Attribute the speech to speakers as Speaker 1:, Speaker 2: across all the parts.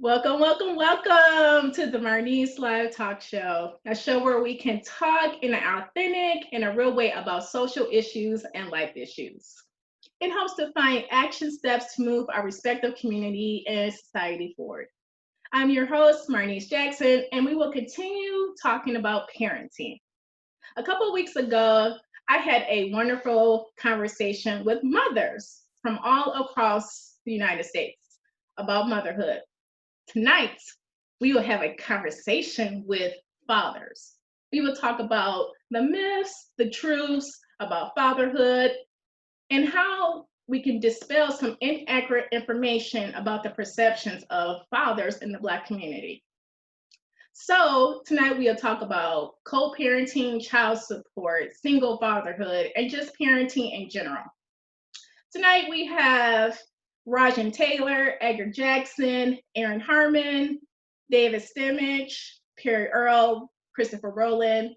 Speaker 1: Welcome, welcome, welcome to the Marnese Live Talkshow, a show where we can talk in an authentic and a real way about social issues and life issues. It helps to find action steps to move our respective community and society forward. I'm your host, Marnese Jackson, and we will continue talking about parenting. A couple of weeks ago, I had a wonderful conversation with mothers from all across the United States about motherhood. Tonight, we will have a conversation with fathers. We will talk about the myths, the truths about fatherhood, and how we can dispel some inaccurate information about the perceptions of fathers in the Black community. So, tonight we'll talk about co parenting, child support, single fatherhood, and just parenting in general. Tonight we have Rahgin Taelor, Edgar Jackson, Aaron Harmon, David Stimage, Earl, Christopher Roland,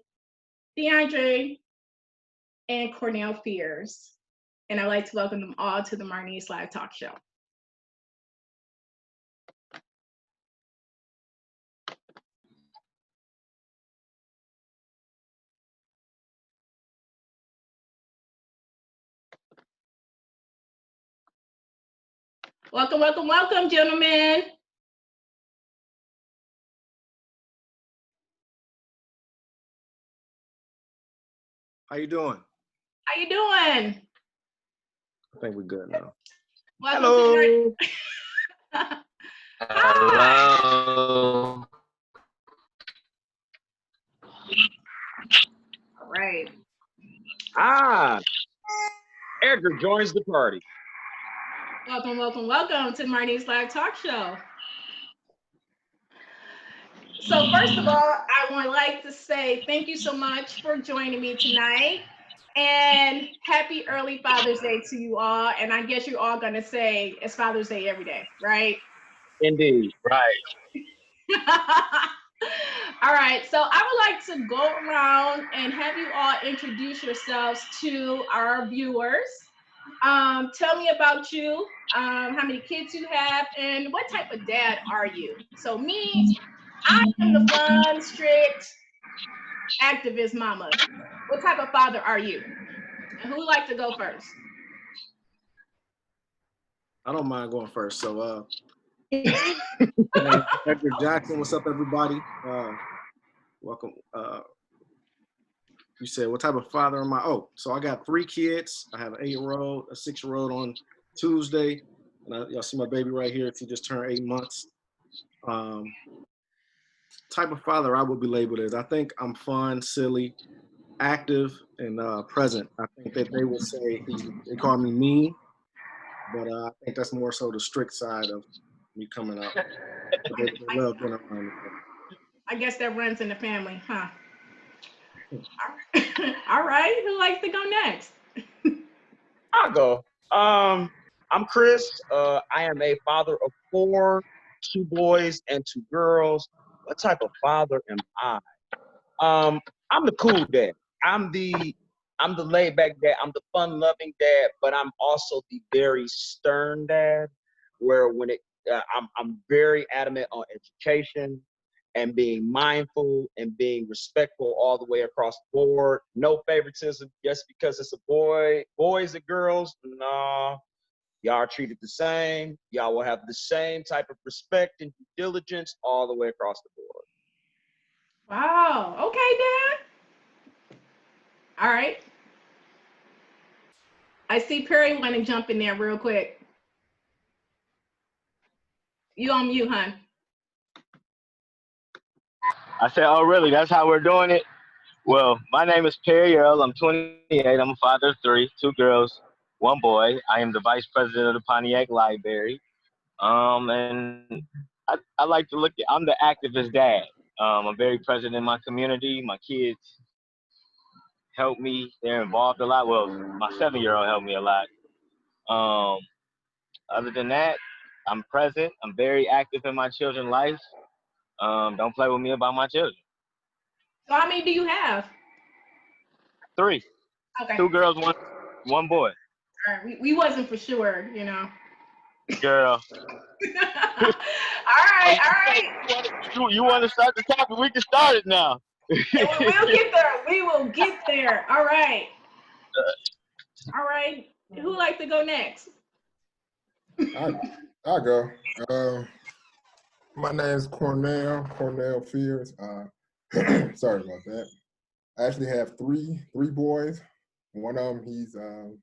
Speaker 1: Deondrea, and Cornell. And I'd like to welcome them all to the Marnese Live Talkshow. Welcome, welcome, welcome, gentlemen.
Speaker 2: How you doing?
Speaker 1: How you doing?
Speaker 2: I think we're good now.
Speaker 1: Welcome
Speaker 3: Hello.
Speaker 1: Hello. All right.
Speaker 3: Edgar joins the party.
Speaker 1: Welcome, welcome, welcome to Marnese Live Talkshow. So first of all, I would like to say thank you so much for joining me tonight, and happy early Father's Day to you all. And I guess you're all gonna say it's Father's Day every day, right?
Speaker 3: Indeed, right.
Speaker 1: All right, so I would like to go around and have you all introduce yourselves to our viewers. Tell me about you, how many kids you have, and what type of dad are you? So me, I am the fun, strict, activist mama. What type of father are you? And who would like to go first?
Speaker 2: I don't mind going first. So, Edgar Jackson, what's up, everybody? Welcome. You said, what type of father am I? Oh, so I got 3 kids. I have an 8-year-old, a 6-year-old on Tuesday. And y'all see my baby right here. She just turned 8 months. Type of father I would be labeled as, I think I'm fun, silly, active, and present. I think that they would say, they call me mean, but I think that's more so the strict side of me coming out. They love being around me.
Speaker 1: I guess that runs in the family, huh? All right, who likes to go next?
Speaker 3: I'll go. I'm Chris. I am a father of 4, 2 boys and 2 girls. What type of father am I? I'm the cool dad. I'm the laid back dad. I'm the fun loving dad, but I'm also the very stern dad. Where when I'm very adamant on education and being mindful and being respectful all the way across the board. No favoritism just because it's a boy. Boys and girls, no. Y'all are treated the same. Y'all will have the same type of respect and due diligence all the way across the board.
Speaker 1: Wow. Okay, Dad. All right. I see Perry want to jump in there real quick. You on mute, hon.
Speaker 4: I said, oh, really? That's how we're doing it? Well, my name is Earl. I'm 28. I'm a father of 3, 2 girls, 1 boy. I am the vice president of the Pontiac Library. And I like to I'm the activist dad. I'm very present in my community. My kids help me. They're involved a lot. Well, my 7-year-old helped me a lot. Other than that, I'm present. I'm very active in my children's life. Don't play with me about my children.
Speaker 1: So how many do you have?
Speaker 4: 3.
Speaker 1: Okay.
Speaker 4: 2 girls, 1 boy.
Speaker 1: All right. We wasn't for sure, you know.
Speaker 4: Girl.
Speaker 1: All right, all right.
Speaker 4: You want to start the topic? We can start it now.
Speaker 1: We'll get there. We will get there. All right. All right. Who would like to go next?
Speaker 5: I'll go. My name is Cornell Fears. Sorry about that. I actually have three boys. One of them,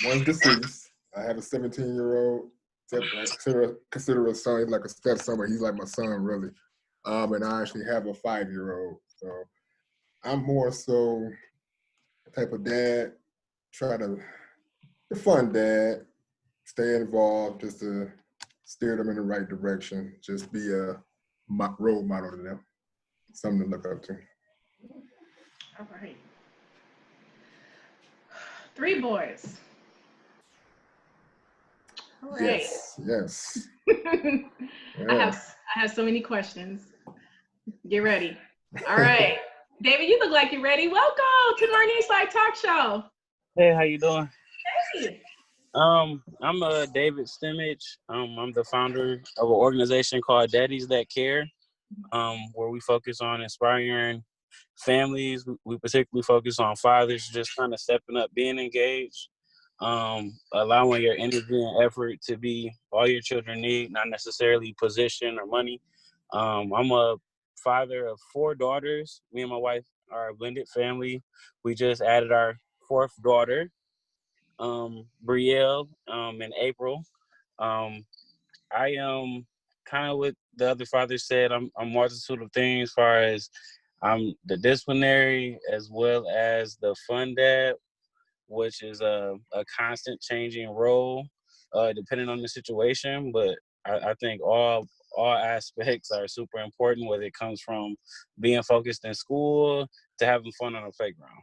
Speaker 5: one's deceased. I have a 17-year-old. Consider a son. He's like a stepson, but he's like my son, really. And I actually have a 5-year-old. So I'm more so type of dad, the fun dad, stay involved, just to steer them in the right direction. Just be a role model to them, something to look up to.
Speaker 1: All right. 3 boys. All right.
Speaker 5: Yes.
Speaker 1: I have so many questions. Get ready. All right. David, you look like you're ready. Welcome to Marnese Live Talkshow.
Speaker 6: Hey, how you doing?
Speaker 1: Hey.
Speaker 6: I'm David Stimage. I'm the founder of an organization called Daddies That Care, where we focus on inspiring families. We particularly focus on fathers just kind of stepping up, being engaged, allowing your energy and effort to be all your children need, not necessarily position or money. I'm a father of 4 daughters. Me and my wife are a blended family. We just added our 4th daughter, Brielle, in April. I am kind of what the other father said. I'm a multitude of things as far as I'm the disciplinary as well as the fun dad, which is a constant changing role depending on the situation. But I think all aspects are super important, whether it comes from being focused in school to having fun on the playground.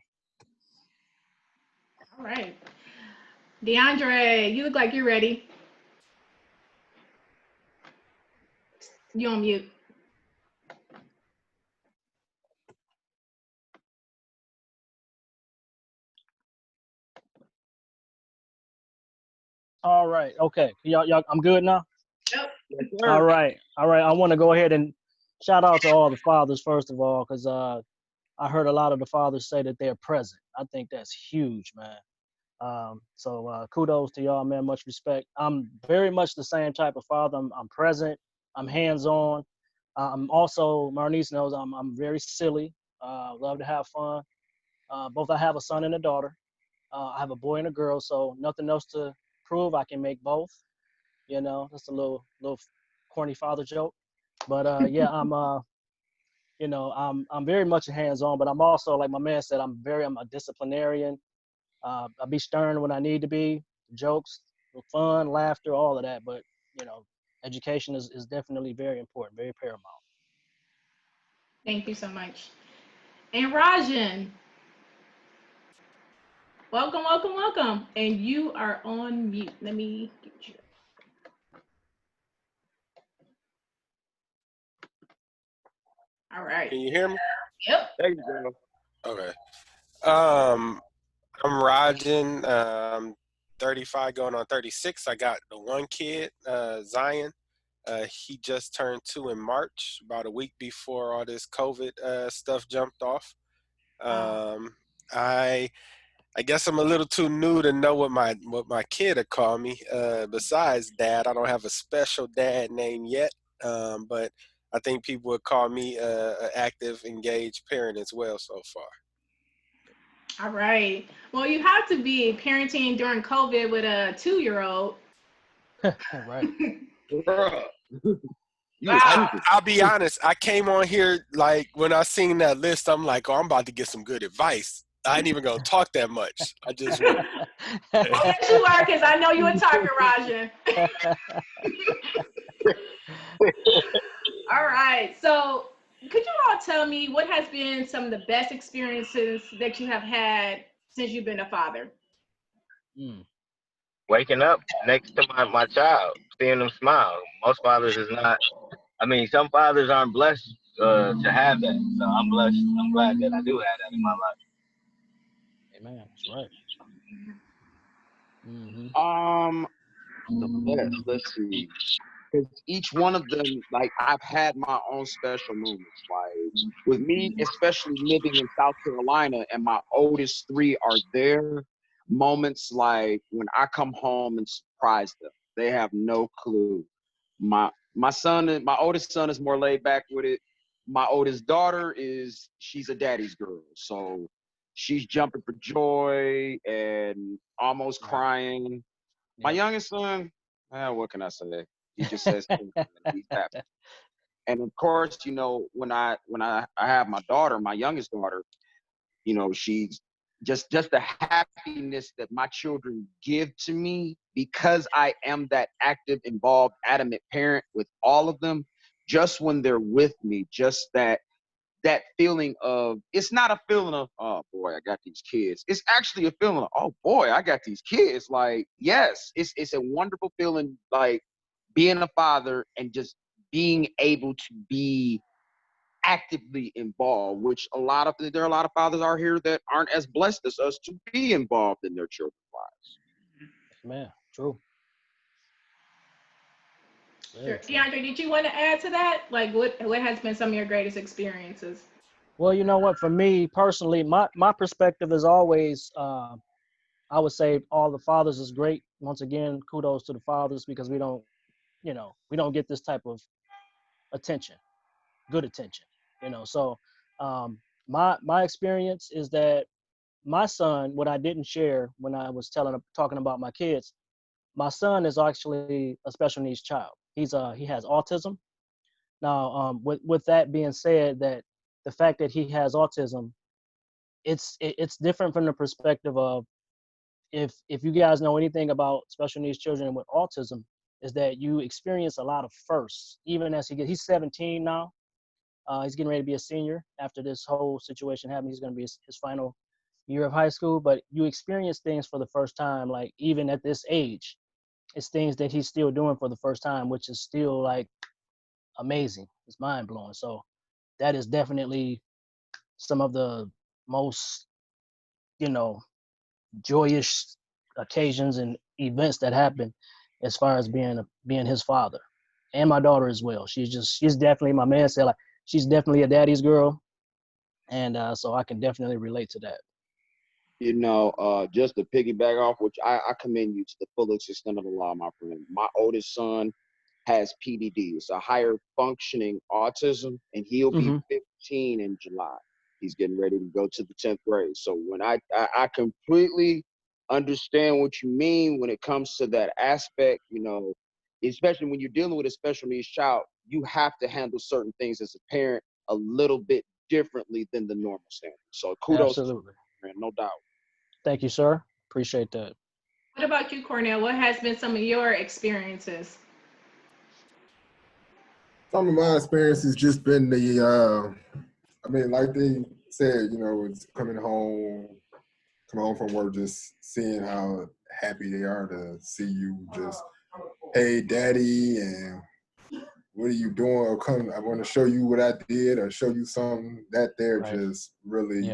Speaker 1: All right. Deondrea, you look like you're ready. You on mute.
Speaker 7: All right. Okay. Y'all, I'm good now?
Speaker 1: Yep.
Speaker 7: All right. I want to go ahead and shout out to all the fathers, first of all, because I heard a lot of the fathers say that they're present. I think that's huge, man. So kudos to y'all, man. Much respect. I'm very much the same type of father. I'm present. I'm hands-on. I'm also, Marnese knows I'm very silly. Love to have fun. Both I have a son and a daughter. I have a boy and a girl, so nothing else to prove. I can make both. You know, that's a little corny father joke. But yeah, I'm very much a hands-on, but I'm also, like my man said, I'm a disciplinarian. I'll be stern when I need to be, jokes, fun, laughter, all of that. But, education is definitely very important, very paramount.
Speaker 1: Thank you so much. And Rahgin, welcome. And you are on mute. Let me get you. All right.
Speaker 8: Can you hear me?
Speaker 1: Yep.
Speaker 3: There you go.
Speaker 8: Okay. I'm Rahgin. I'm 35 going on 36. I got the one kid, Zion. He just turned 2 in March, about a week before all this COVID stuff jumped off. I guess I'm a little too new to know what my kid would call me. Besides dad, I don't have a special dad name yet, but I think people would call me an active, engaged parent as well so far.
Speaker 1: All right. Well, you have to be parenting during COVID with a 2-year-old.
Speaker 7: Right.
Speaker 1: Wow.
Speaker 8: I'll be honest. I came on here, like, when I seen that list, I'm like, oh, I'm about to get some good advice. I ain't even going to talk that much. I just
Speaker 1: Oh, yes, you are, because I know you a talker, Rahgin. All right. So could you all tell me what has been some of the best experiences that you have had since you've been a father?
Speaker 4: Waking up next to my child, seeing them smile. Most fathers is not. I mean, some fathers aren't blessed to have that. So I'm blessed. I'm glad that I do have that in my life.
Speaker 7: Amen. That's right.
Speaker 3: The best. Let's see. Because each one of them, like, I've had my own special moments. Like, with me, especially living in South Carolina, and my oldest three are there, moments like when I come home and surprise them. They have no clue. My oldest son is more laid back with it. My oldest daughter she's a daddy's girl. So she's jumping for joy and almost crying. My youngest son, what can I say? He just says things and he's happy. And of course, you know, when I have my daughter, my youngest daughter, you know, she's just the happiness that my children give to me because I am that active, involved, adamant parent with all of them. Just when they're with me, just that feeling of, it's not a feeling of, oh boy, I got these kids. It's actually a feeling of, oh boy, I got these kids. Like, yes, it's a wonderful feeling, like being a father and just being able to be actively involved, which there are a lot of fathers out here that aren't as blessed as us to be involved in their children's lives.
Speaker 7: Man, true.
Speaker 1: Sure. Deondrea, did you want to add to that? Like, what has been some of your greatest experiences?
Speaker 7: Well, you know what? For me personally, my perspective is always, I would say all the fathers is great. Once again, kudos to the fathers because we don't get this type of attention, good attention, So, my experience is that my son, what I didn't share when I was talking about my kids, my son is actually a special needs child. He has autism. Now, with that being said, that the fact that he has autism, it's different from the perspective of, if you guys know anything about special needs children with autism, is that you experience a lot of firsts. Even as he's 17 now, he's getting ready to be a senior after this whole situation happened. He's going to be his final year of high school, but you experience things for the first time. Like, even at this age, it's things that he's still doing for the first time, which is still like amazing. It's mind blowing. So that is definitely some of the most, joyous occasions and events that happen as far as being his father, and my daughter as well. She's definitely, my man said, like, she's definitely a daddy's girl, and so I can definitely relate to that.
Speaker 3: You know, just to piggyback off, which I commend you to the fullest extent of the law, my friend. My oldest son has PDD. It's a higher functioning autism, and he'll be 15 in July. He's getting ready to go to the 10th grade. So when I completely understand what you mean when it comes to that aspect, you know, especially when you're dealing with a special needs child, you have to handle certain things as a parent a little bit differently than the normal standard. So kudos
Speaker 7: Absolutely.
Speaker 3: to you, no doubt.
Speaker 7: Thank you, sir. Appreciate that.
Speaker 1: What about you, Cornell? What has been some of your experiences?
Speaker 5: Some of my experience has just been like they said, it's coming home from work, just seeing how happy they are to see you. Just, hey, daddy, and what are you doing? Or I want to show you what I did, or show you something. That there just really,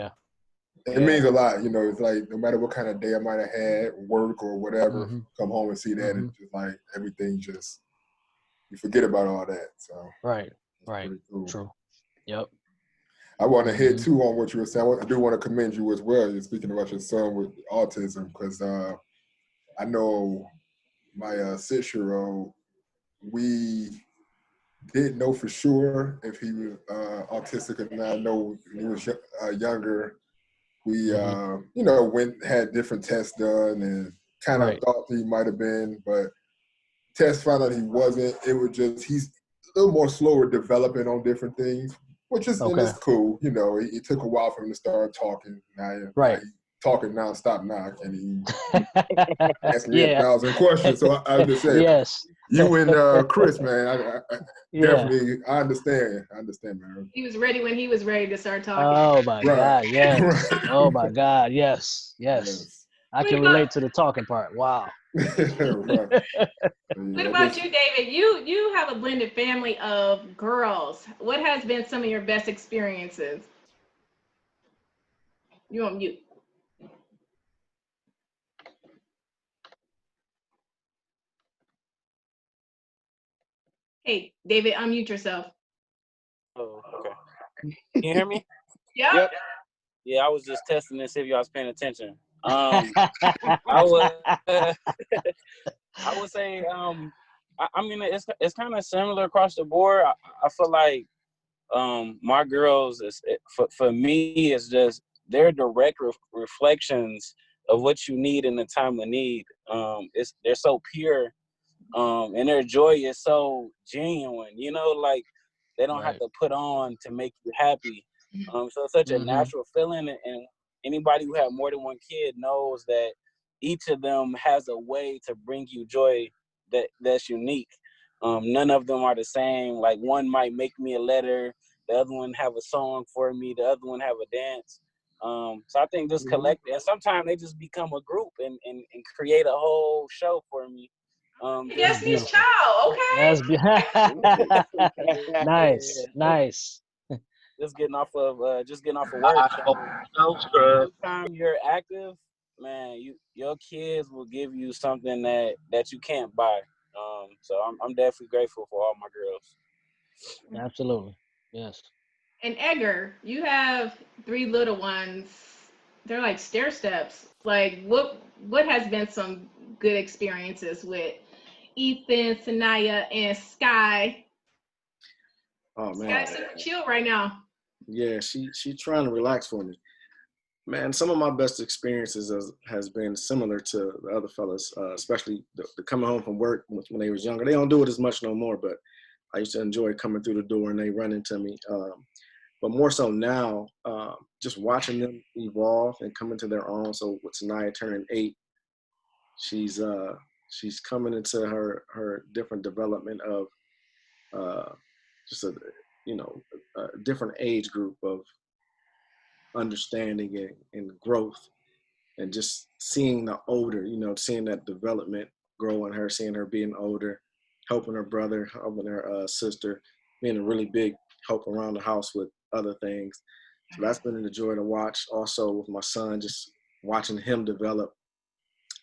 Speaker 5: it means a lot. It's like, no matter what kind of day I might have had, work or whatever, come home and see that, and just like everything, just you forget about all that. So
Speaker 7: right,
Speaker 5: cool.
Speaker 7: True. Yep.
Speaker 5: I want to hit too on what you were saying. I do want to commend you as well. You're speaking about your son with autism, because I know my 6-year-old, we didn't know for sure if he was autistic or not. I know when he was younger, we had different tests done and kind of thought he might have been, but tests found out he wasn't. It was just, he's a little more slower developing on different things, which is and it's cool. It took a while for him to start talking. Now he's talking nonstop now. Can he ask me 1,000 questions? So I just say, you and Chris, man, I definitely, I understand, man.
Speaker 1: He was ready when he was ready to start talking.
Speaker 7: Oh my God, yes. Oh my God, yes. I can relate to the talking part. Wow.
Speaker 1: What about you, David? You have a blended family of girls. What has been some of your best experiences? You on mute. Hey, David, unmute yourself.
Speaker 6: Oh, okay. Can you hear me?
Speaker 1: Yep.
Speaker 6: Yeah, I was just testing to see if y'all was paying attention. I would I would say I mean it's kind of similar across the board. I feel like my girls for me it's just they're direct reflections of what you need in the time of need. They're so pure, and their joy is so genuine. You know, like they don't have to put on to make you happy. So it's such a natural feeling, and anybody who have more than one kid knows that each of them has a way to bring you joy that's unique. None of them are the same. Like one might make me a letter, the other one have a song for me, the other one have a dance. So I think just collect, and sometimes they just become a group and create a whole show for me.
Speaker 1: Destiny's Child, okay.
Speaker 7: Nice, nice.
Speaker 6: Just getting off of work. Anytime you're active, man, your kids will give you something that you can't buy. So I'm definitely grateful for all my girls.
Speaker 7: Absolutely, yes.
Speaker 1: And Edgar, you have 3 little ones. They're like stair steps. Like what has been some good experiences with Ethan, Sanaya, and Sky?
Speaker 2: Oh man.
Speaker 1: Sky's super chill right now.
Speaker 2: Yeah, she trying to relax for me. Man, some of my best experiences has been similar to the other fellas, especially the coming home from work when they was younger. They don't do it as much no more, but I used to enjoy coming through the door and they run into me. But more so now, just watching them evolve and come into their own. So with Sanaya turning 8, she's coming into her different development of just a different age group of understanding and growth, and just seeing the older, seeing that development grow in her, seeing her being older, helping her brother, helping her sister, being a really big help around the house with other things. So that's been a joy to watch. Also with my son, just watching him develop,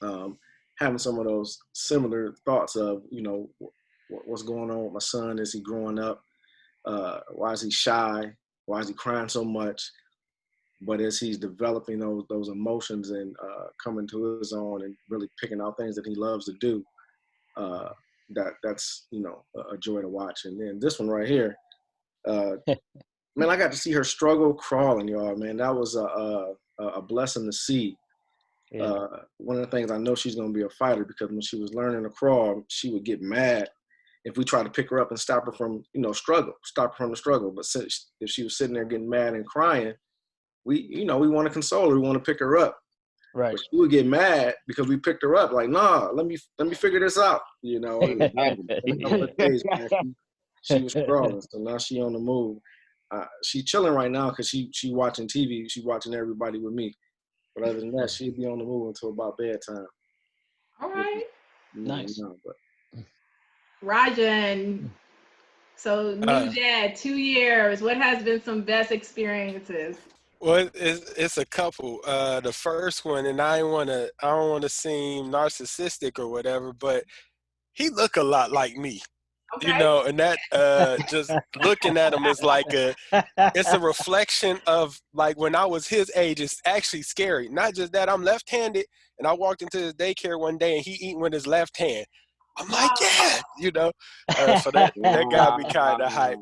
Speaker 2: having some of those similar thoughts of, what's going on with my son? Is he growing up? Why is he shy? Why is he crying so much? But as he's developing those emotions and coming to his own and really picking out things that he loves to do, that's a joy to watch. And then this one right here, man, I got to see her struggle crawling, y'all. Man, that was a blessing to see.
Speaker 7: Yeah.
Speaker 2: One of the things I know she's gonna be a fighter, because when she was learning to crawl, she would get mad if we tried to pick her up and stop her from stop her from the struggle. But since if she was sitting there getting mad and crying, we want to console her, we want to pick her up.
Speaker 7: Right.
Speaker 2: But she would get mad because we picked her up. Like, nah, let me figure this out. A couple of days back, she was crawling, so now she on the move. She chilling right now because she watching TV. She watching everybody with me. But other than that, she'd be on the move until about bedtime.
Speaker 1: All right.
Speaker 7: Nice.
Speaker 1: Rahgin, so new dad, 2 years. What has been some best experiences?
Speaker 8: Well, it's a couple. The first one, and I don't want to seem narcissistic or whatever, but he look a lot like me.
Speaker 1: Okay.
Speaker 8: And that just looking at him is like it's a reflection of like when I was his age. It's actually scary. Not just that, I'm left-handed, and I walked into his daycare one day and he eating with his left hand. I'm like, yeah, so that got me kind of hype.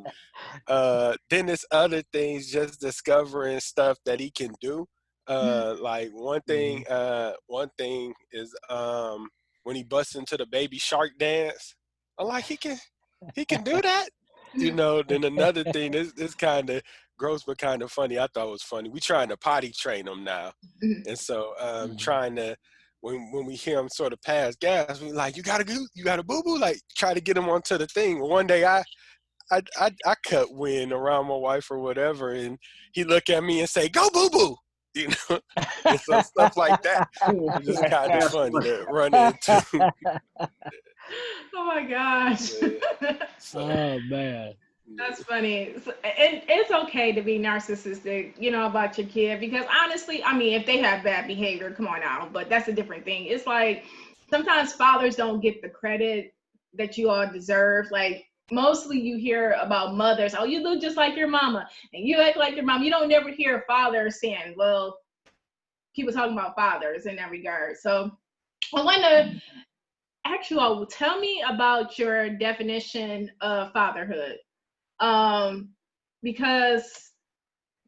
Speaker 8: Then there's other things, just discovering stuff that he can do. Like one thing is when he busts into the baby shark dance. I'm like, he can do that, Then another thing, this kind of gross but kind of funny. I thought it was funny. We trying to potty train him now, and so trying to when we hear him sort of pass gas, we like, you gotta boo boo, like try to get him onto the thing. One day I cut wind around my wife or whatever, and he look at me and say, "Go boo boo," and so stuff like that. It's just kind of funny to run into.
Speaker 1: Oh my gosh.
Speaker 7: Oh man.
Speaker 1: That's funny. And it's okay to be narcissistic, about your kid, because honestly, I mean, if they have bad behavior, come on now, but that's a different thing. It's like sometimes fathers don't get the credit that you all deserve. Like, mostly you hear about mothers, oh, you look just like your mama and you act like your mom. You don't never hear fathers saying, well, people talking about fathers in that regard. So I want to ask you all, tell me about your definition of fatherhood. Because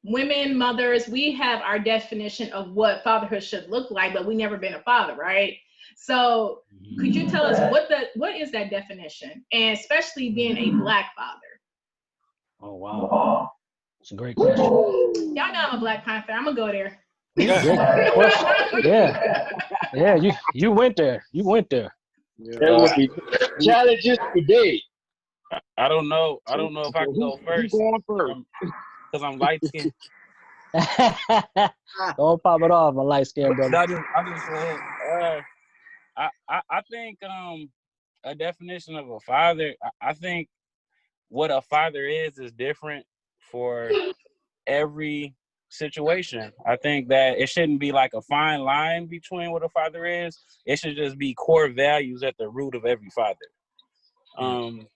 Speaker 1: women, mothers, we have our definition of what fatherhood should look like, but we never been a father, right? So could you tell us what is that definition, and especially being a Black father?
Speaker 7: Oh wow, it's a great question.
Speaker 1: Y'all know I'm a Black Panther. I'm gonna go there.
Speaker 7: Great question. Yeah, you went there. You went there.
Speaker 4: There will be challenges today.
Speaker 6: I don't know if I can go first.
Speaker 3: Who's going first?
Speaker 6: Because I'm light skinned.
Speaker 7: Don't pop it off, my light skinned brother.
Speaker 6: I just said, I think a definition of a father, I think what a father is different for every situation. I think that it shouldn't be like a fine line between what a father is. It should just be core values at the root of every father.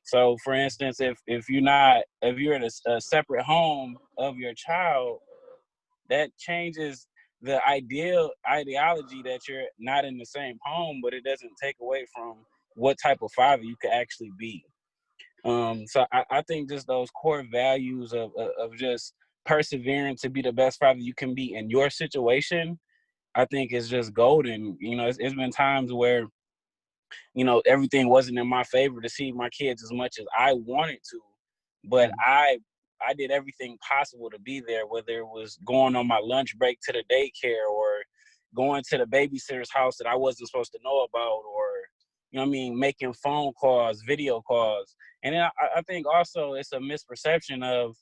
Speaker 6: So for instance, if you're in a separate home of your child, that changes the ideology that you're not in the same home, but it doesn't take away from what type of father you could actually be. So I think just those core values of just persevering to be the best father you can be in your situation, I think is just golden. You know, it's been times where, you know, everything wasn't in my favor to see my kids as much as I wanted to, but I did everything possible to be there, whether it was going on my lunch break to the daycare or going to the babysitter's house that I wasn't supposed to know about, or, you know what I mean, making phone calls, video calls. And then I think also it's a misperception of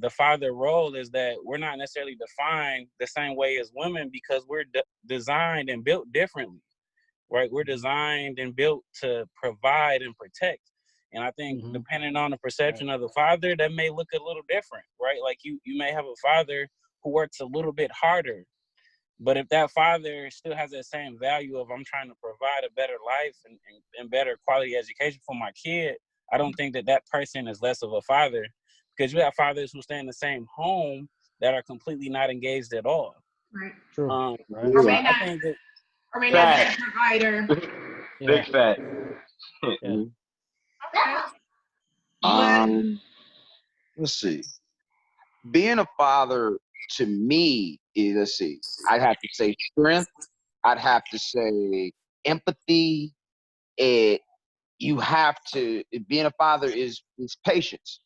Speaker 6: the father role is that we're not necessarily defined the same way as women because we're designed and built differently, right? We're designed and built to provide and protect. And I think depending on the perception of the father, that may look a little different, right? Like you may have a father who works a little bit harder, but if that father still has that same value of I'm trying to provide a better life and better quality education for my kid, I don't think that person is less of a father, because you have fathers who stay in the same home that are completely not engaged at all.
Speaker 1: Right.
Speaker 7: True.
Speaker 1: Or
Speaker 6: So
Speaker 1: may
Speaker 6: I think that
Speaker 1: not be a provider.
Speaker 4: Big fat.
Speaker 7: Yeah.
Speaker 1: Okay.
Speaker 3: Let's see. Being a father to me is, let's see, I'd have to say strength. I'd have to say empathy. You have to, being a father is patience.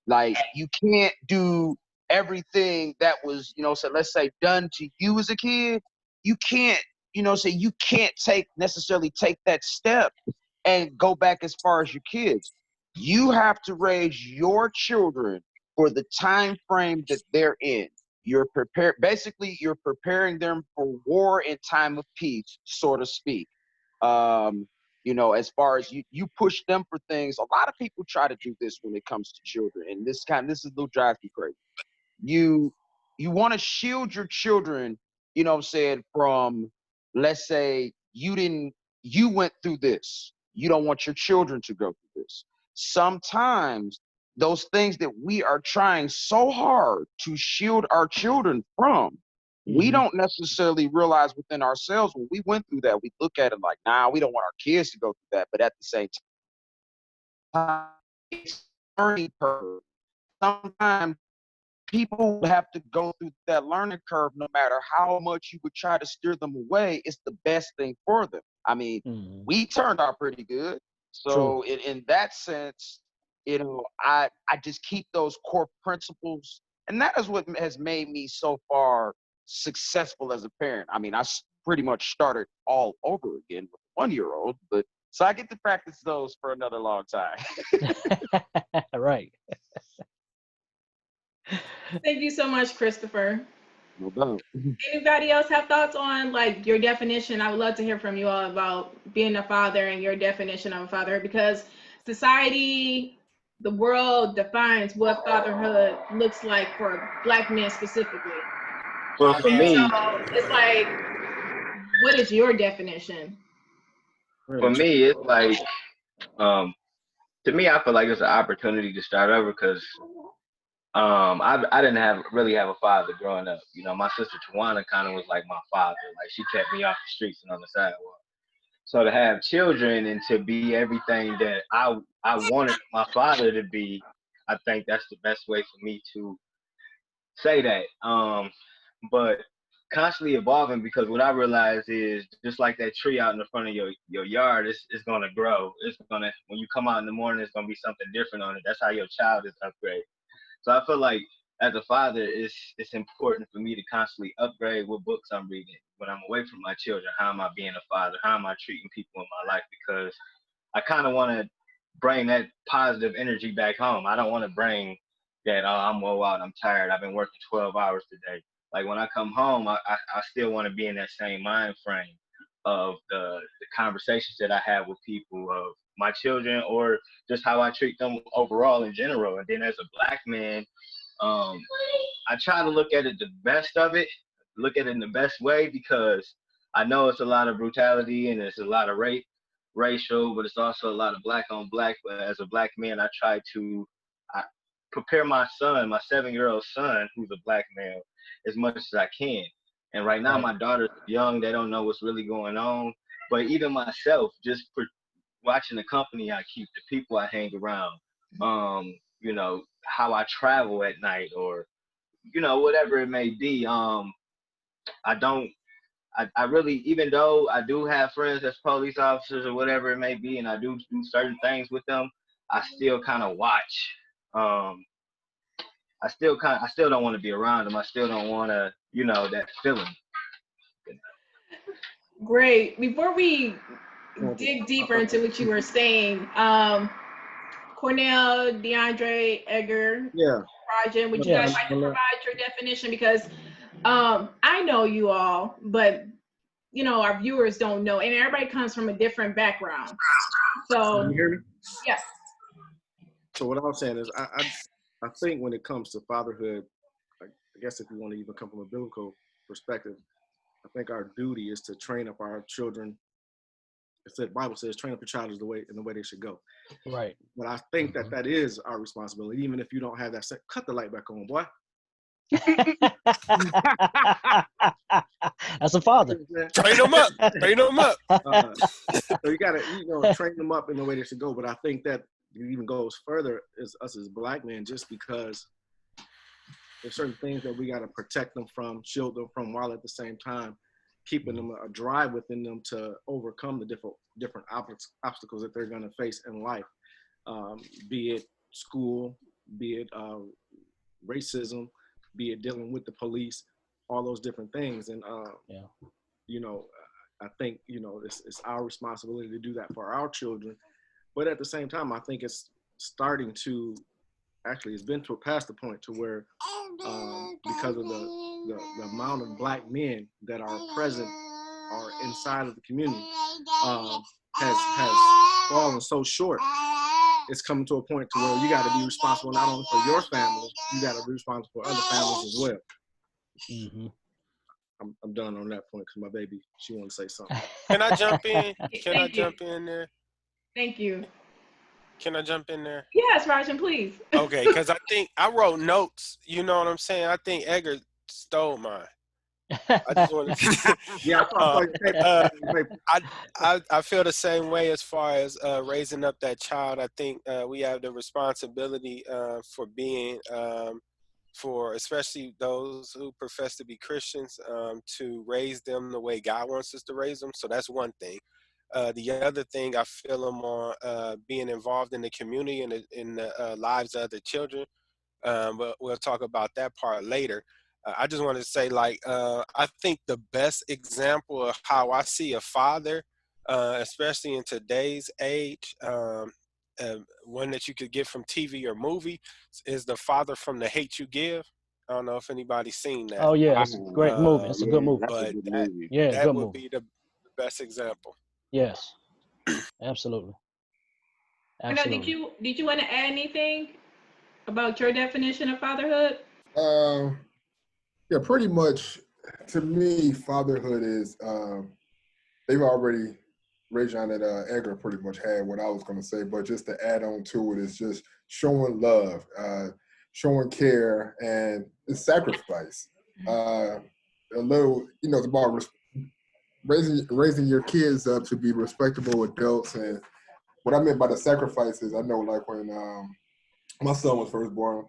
Speaker 3: Like you can't do everything that was, you know, so let's say done to you as a kid. You can't, you know, say you can't necessarily take that step and go back as far as your kids. You have to raise your children for the time frame that they're in. You're you're preparing them for war in time of peace, so to speak. You know, as far as you push them for things, a lot of people try to do this when it comes to children, and this is a little drives me crazy. You want to shield your children, you know what I'm saying, from, let's say you went through this. You don't want your children to go through this. Sometimes those things that we are trying so hard to shield our children from, we don't necessarily realize within ourselves when we went through that. We look at it like, nah, we don't want our kids to go through that. But at the same time, it's a learning curve. Sometimes people have to go through that learning curve. No matter how much you would try to steer them away, it's the best thing for them. I mean, we turned out pretty good. So in that sense, you know, I just keep those core principles, and that is what has made me so far successful as a parent. I mean, I pretty much started all over again with a 1-year-old, but so I get to practice those for another long time.
Speaker 7: Right.
Speaker 1: Thank you so much, Christopher.
Speaker 3: No doubt.
Speaker 1: Anybody else have thoughts on like your definition? I would love to hear from you all about being a father and your definition of a father, because society, the world defines what fatherhood looks like for Black men specifically.
Speaker 4: Well, for me,
Speaker 1: So it's like, what is your definition?
Speaker 4: it's like To me, I feel like it's an opportunity to start over because I didn't really have a father growing up. You know, my sister Tawana kind of was like my father. Like she kept me off the streets and on the sidewalk. So to have children and to be everything that I wanted my father to be, I think that's the best way for me to say that. But constantly evolving, because what I realize is just like that tree out in the front of your yard, it's gonna grow. It's gonna, when you come out in the morning, it's gonna be something different on it. That's how your child is upgraded. So I feel like as a father, it's important for me to constantly upgrade what books I'm reading when I'm away from my children. How am I being a father? How am I treating people in my life? Because I kind of want to bring that positive energy back home. I don't want to bring that, oh, I'm woe out, I'm tired, I've been working 12 hours today. Like when I come home, I still want to be in that same mind frame of the conversations that I have with people, of my children, or just how I treat them overall in general. And then as a black man, I try to look at it the best of it, look at it in the best way, because I know it's a lot of brutality and it's a lot of racial, but it's also a lot of black on black. But as a black man, I try to prepare my son, my 7-year-old son, who's a black male, as much as I can. And right now, my daughter's young; they don't know what's really going on. But even myself, just watching the company I keep, the people I hang around, you know, how I travel at night, or you know, whatever it may be. I really, even though I do have friends that's police officers or whatever it may be, and I do certain things with them, I still kind of watch. I still don't want to be around them. I still don't want to, you know, that feeling.
Speaker 1: Great. Before we dig deeper into what you were saying, Cornell, Deondrea, Edgar,
Speaker 2: Yeah.
Speaker 1: Rahgin, would you guys like to provide your definition? Because I know you all, but you know, our viewers don't know, and everybody comes from a different background. So,
Speaker 2: can you hear me?
Speaker 1: Yeah.
Speaker 2: So what I'm saying is, I think when it comes to fatherhood, I guess if you want to even come from a biblical perspective, I think our duty is to train up our children. The Bible says, train up your child in the way they should go.
Speaker 7: Right.
Speaker 2: But I think that is our responsibility, even if you don't have that. Cut the light back on, boy.
Speaker 7: As a father,
Speaker 8: train them up. Train them up.
Speaker 2: So you gotta, you know, train them up in the way they should go. But I think that it even goes further as us as black men, just because there's certain things that we gotta protect them from, shield them from, while at the same time keeping them a drive within them to overcome the different obstacles that they're gonna face in life, be it school, be it racism, be it dealing with the police, all those different things. And you know, I think, you know, it's our responsibility to do that for our children. But at the same time, I think it's starting to, actually, it's been past the point to where, because of the amount of black men that are present or inside of the community, has fallen so short. It's coming to a point to where you got to be responsible not only for your family, you got to be responsible for other families as well.
Speaker 7: Mm-hmm.
Speaker 2: I'm done on that point because my baby, she want to say something.
Speaker 8: Can I jump in? Can I
Speaker 1: Thank you.
Speaker 8: jump in there?
Speaker 1: Thank you.
Speaker 8: Can I jump in there?
Speaker 1: Yes, Rahgin, please.
Speaker 8: Okay, because I think I wrote notes. You know what I'm saying? I think Edgar stole mine. I just want to.
Speaker 2: Yeah,
Speaker 8: I feel the same way as far as raising up that child. I think we have the responsibility for being, for especially those who profess to be Christians, to raise them the way God wants us to raise them. So that's one thing. The other thing, I feel them on being involved in the community and in the lives of the children. But we'll talk about that part later. I just want to say, like, I think the best example of how I see a father, especially in today's age, one that you could get from TV or movie, is the father from The Hate You Give. I don't know if anybody's seen that.
Speaker 7: Oh yeah, it's a great movie. It's a good movie.
Speaker 8: But
Speaker 7: that
Speaker 8: would
Speaker 7: movie.
Speaker 8: be the best example.
Speaker 7: Yes, absolutely.
Speaker 1: Absolutely. Did you want to add anything about your definition of fatherhood?
Speaker 5: Yeah, pretty much. To me, fatherhood is they've already Rahgin and Edgar pretty much had what I was going to say, but just to add on to it is just showing love, showing care, and it's sacrifice. A little, it's about raising your kids up to be respectable adults. And what I meant by the sacrifice is, I know like when my son was first born,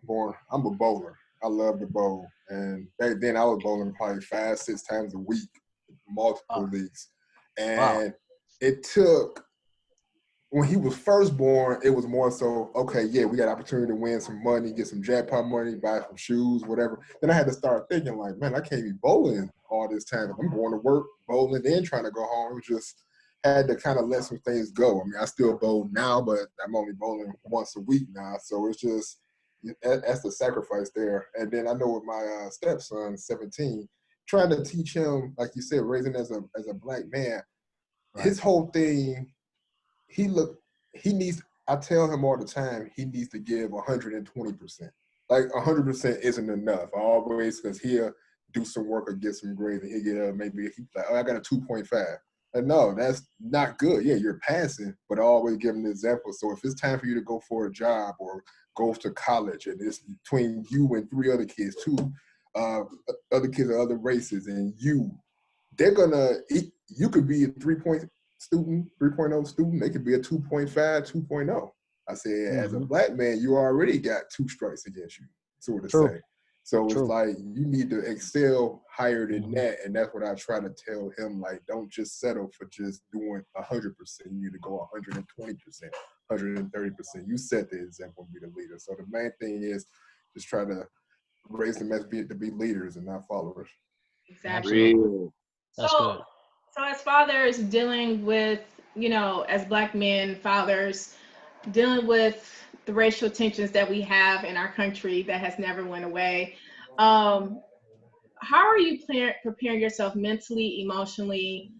Speaker 5: I'm a bowler. I love to bowl. And back then I was bowling probably 5-6 times a week, multiple leagues. And it took, when he was first born, it was more so, okay, yeah, we got opportunity to win some money, get some jackpot money, buy some shoes, whatever. Then I had to start thinking like, man, I can't be bowling all this time. I'm going to work, bowling, then trying to go home. It was just, had to kind of let some things go. I mean, I still bowl now, but I'm only bowling once a week now. So it's just, that's the sacrifice there. And then I know with my stepson, 17, trying to teach him, like you said, raising as a black man, his whole thing, he needs, I tell him all the time, he needs to give 120%. Like 100% isn't enough. Always, because he'll do some work or get some grades and he'll get maybe, he's like, oh, I got a 2.5. And no, that's not good. Yeah, you're passing, but I always give them an example. So if it's time for you to go for a job or go to college, and it's between you and 3 other kids, 2 other kids of other races, and they're gonna, you could be a 3.0 student, they could be a 2.5, 2.0. I said, as a black man, you already got 2 strikes against you, sort of say. So it's like, you need to excel higher than that. And that's what I try to tell him, like, don't just settle for just doing 100%. You need to go 120%, 130%. You set the example and be the leader. So the main thing is just try to raise them to be leaders and not followers.
Speaker 1: Exactly.
Speaker 7: That's good.
Speaker 1: So as fathers dealing with, as black men, fathers, dealing with the racial tensions that we have in our country that has never went away, how are you preparing yourself mentally, emotionally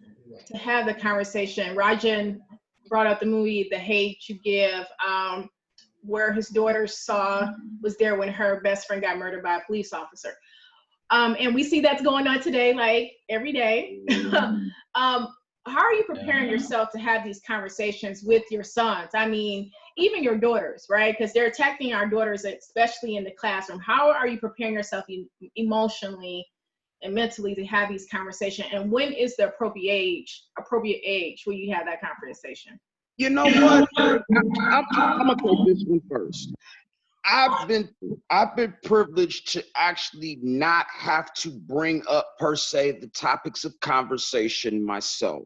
Speaker 1: to have the conversation? Rahgin brought up the movie The Hate You Give, where his daughter was there when her best friend got murdered by a police officer. And we see that's going on today, like every day. How are you preparing yourself to have these conversations with your sons? I mean, even your daughters, right? Because they're attacking our daughters, especially in the classroom. How are you preparing yourself emotionally and mentally to have these conversations? And when is the appropriate age when you have that conversation?
Speaker 3: You know what? I'm gonna take this one first. I've been privileged to actually not have to bring up per se the topics of conversation myself.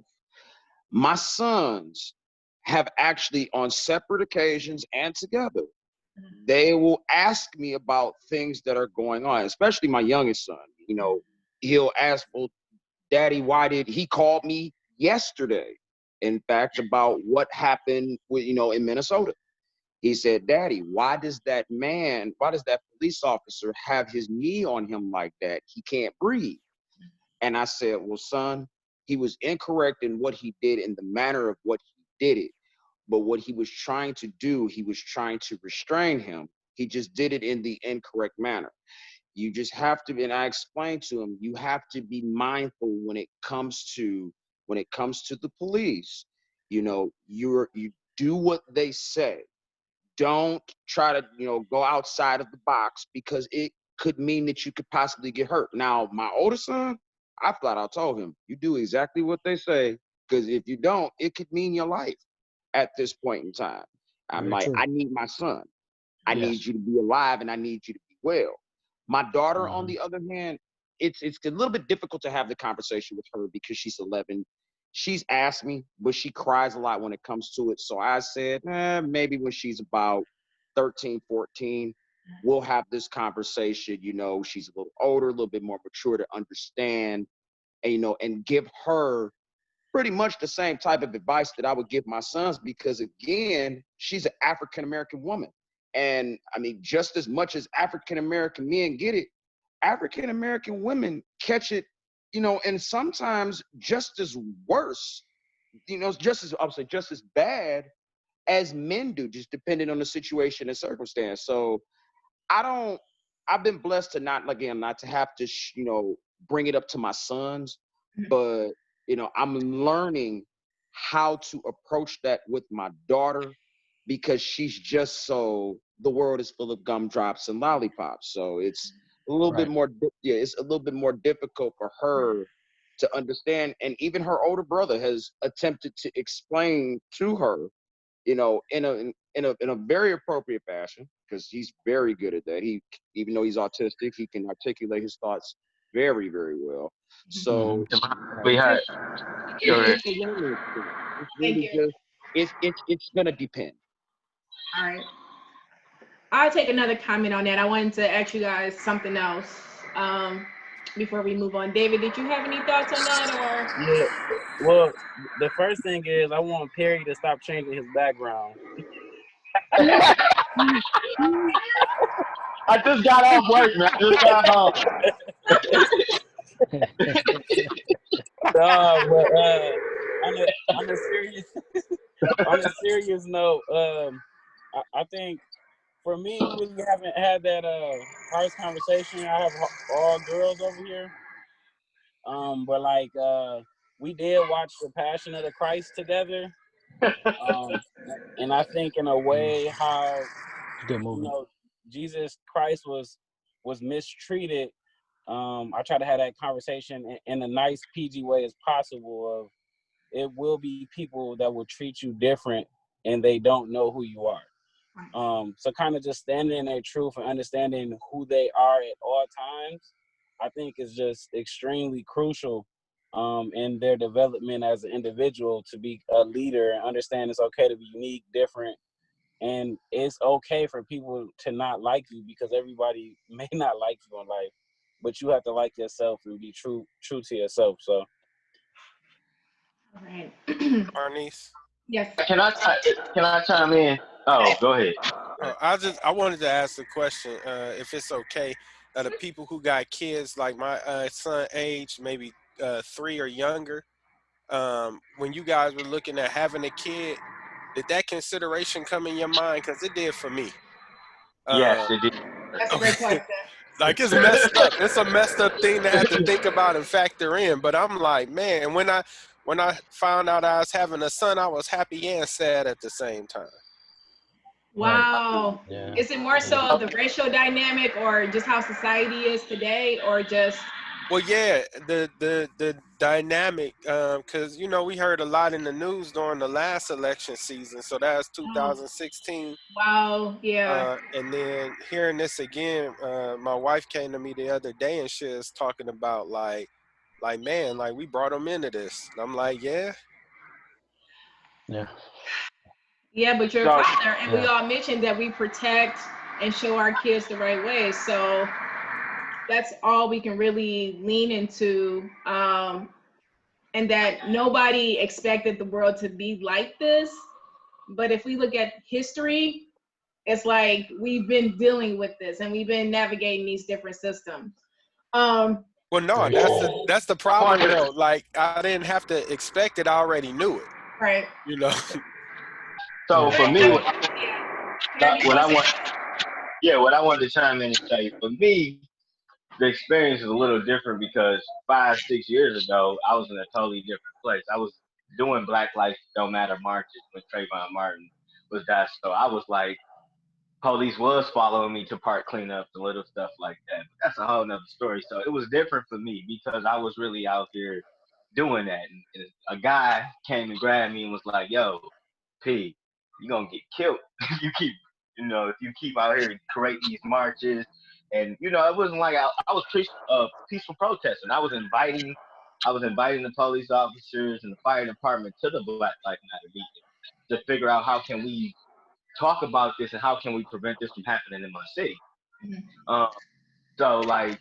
Speaker 3: My sons have actually, on separate occasions and together, they will ask me about things that are going on, especially my youngest son. He'll ask, well, Daddy, why did he call me yesterday? In fact, about what happened with, in Minnesota. He said, Daddy, why does that police officer have his knee on him like that? He can't breathe. And I said, well, son, he was incorrect in what he did, in the manner of what he did it. But what he was trying to do, he was trying to restrain him. He just did it in the incorrect manner. You just have to, and I explained to him, you have to be mindful when it comes to the police. You do what they say. Don't try to, go outside of the box, because it could mean that you could possibly get hurt. Now, my older son, I flat out told him, you do exactly what they say, because if you don't, it could mean your life at this point in time. I'm like, I need my son. I need you to be alive, and I need you to be well. My daughter, on the other hand, it's a little bit difficult to have the conversation with her because she's 11. She's asked me, but she cries a lot when it comes to it. So I said, maybe when she's about 13, 14, we'll have this conversation. She's a little older, a little bit more mature to understand, and, and give her pretty much the same type of advice that I would give my sons, because again, she's an African-American woman. And I mean, just as much as African-American men get it, African-American women catch it, and sometimes just as worse, just as bad as men do, just depending on the situation and circumstance. So I've been blessed to not to have to, bring it up to my sons, but, I'm learning how to approach that with my daughter, because she's just the world is full of gumdrops and lollipops. So it's a little bit more, it's a little bit more difficult for her to understand. And even her older brother has attempted to explain to her, in a very appropriate fashion, because he's very good at that. Even though he's autistic, he can articulate his thoughts very, very well. So
Speaker 4: We heard.
Speaker 3: it's a learning experience. It's really just it's gonna depend.
Speaker 1: All right. I'll take another comment on that. I wanted to ask you guys something else before we move on. David, did you have any thoughts on that, or?
Speaker 6: Yeah. Well, the first thing is I want Perry to stop changing his background.
Speaker 4: I just got off work, man. I just got home.
Speaker 6: No, but on a serious on a serious note, I think for me, we really haven't had that harsh conversation. I have all girls over here. But like we did watch The Passion of the Christ together. And I think in a way how
Speaker 7: Good movie.
Speaker 6: Jesus Christ was mistreated. I try to have that conversation in a nice PG way as possible. Of it will be people that will treat you different and they don't know who you are. So kind of just standing in their truth and understanding who they are at all times, I think is just extremely crucial in their development as an individual, to be a leader and understand it's okay to be unique, different, and it's okay for people to not like you, because everybody may not like you in life, but you have to like yourself and be true to yourself. So.
Speaker 1: All right.
Speaker 8: Marnese.
Speaker 1: Yes.
Speaker 4: Can I chime in? Oh, go ahead.
Speaker 8: I wanted to ask a question, if it's okay. The people who got kids like my son age, maybe 3 or younger, when you guys were looking at having a kid, did that consideration come in your mind? Because it did for me.
Speaker 4: Yes, it did.
Speaker 1: That's a great question.
Speaker 8: Like, it's messed up. It's a messed up thing to have to think about and factor in. But I'm like, man, when I found out I was having a son, I was happy and sad at the same time.
Speaker 1: Wow.
Speaker 7: Yeah.
Speaker 1: Is it more so of the racial dynamic, or just how society is today, or just?
Speaker 8: Well, yeah, the dynamic, because we heard a lot in the news during the last election season. So that's 2016.
Speaker 1: Wow. Yeah.
Speaker 8: And then hearing this again, my wife came to me the other day and she was talking about like man, like we brought them into this. And I'm like, yeah.
Speaker 7: Yeah.
Speaker 1: Yeah, but you're a father, and we all mentioned that we protect and show our kids the right way. So that's all we can really lean into. And that nobody expected the world to be like this. But if we look at history, it's like we've been dealing with this and we've been navigating these different systems.
Speaker 8: Well, no, that's the problem though. Like, I didn't have to expect it. I already knew it.
Speaker 1: Right.
Speaker 4: So for me, what I wanted to chime in and say, for me, the experience is a little different because 5-6 years ago, I was in a totally different place. I was doing Black Lives Don't Matter marches when Trayvon Martin was died. So I was like, police was following me to park cleanups and little stuff like that. But that's a whole nother story. So it was different for me because I was really out here doing that. And a guy came and grabbed me and was like, yo, P, you're going to get killed if you keep out here creating these marches. And, it wasn't like I was peaceful protesting. I was inviting the police officers and the fire department to the Black Lives Matter meeting to figure out how can we talk about this and how can we prevent this from happening in my city. So like,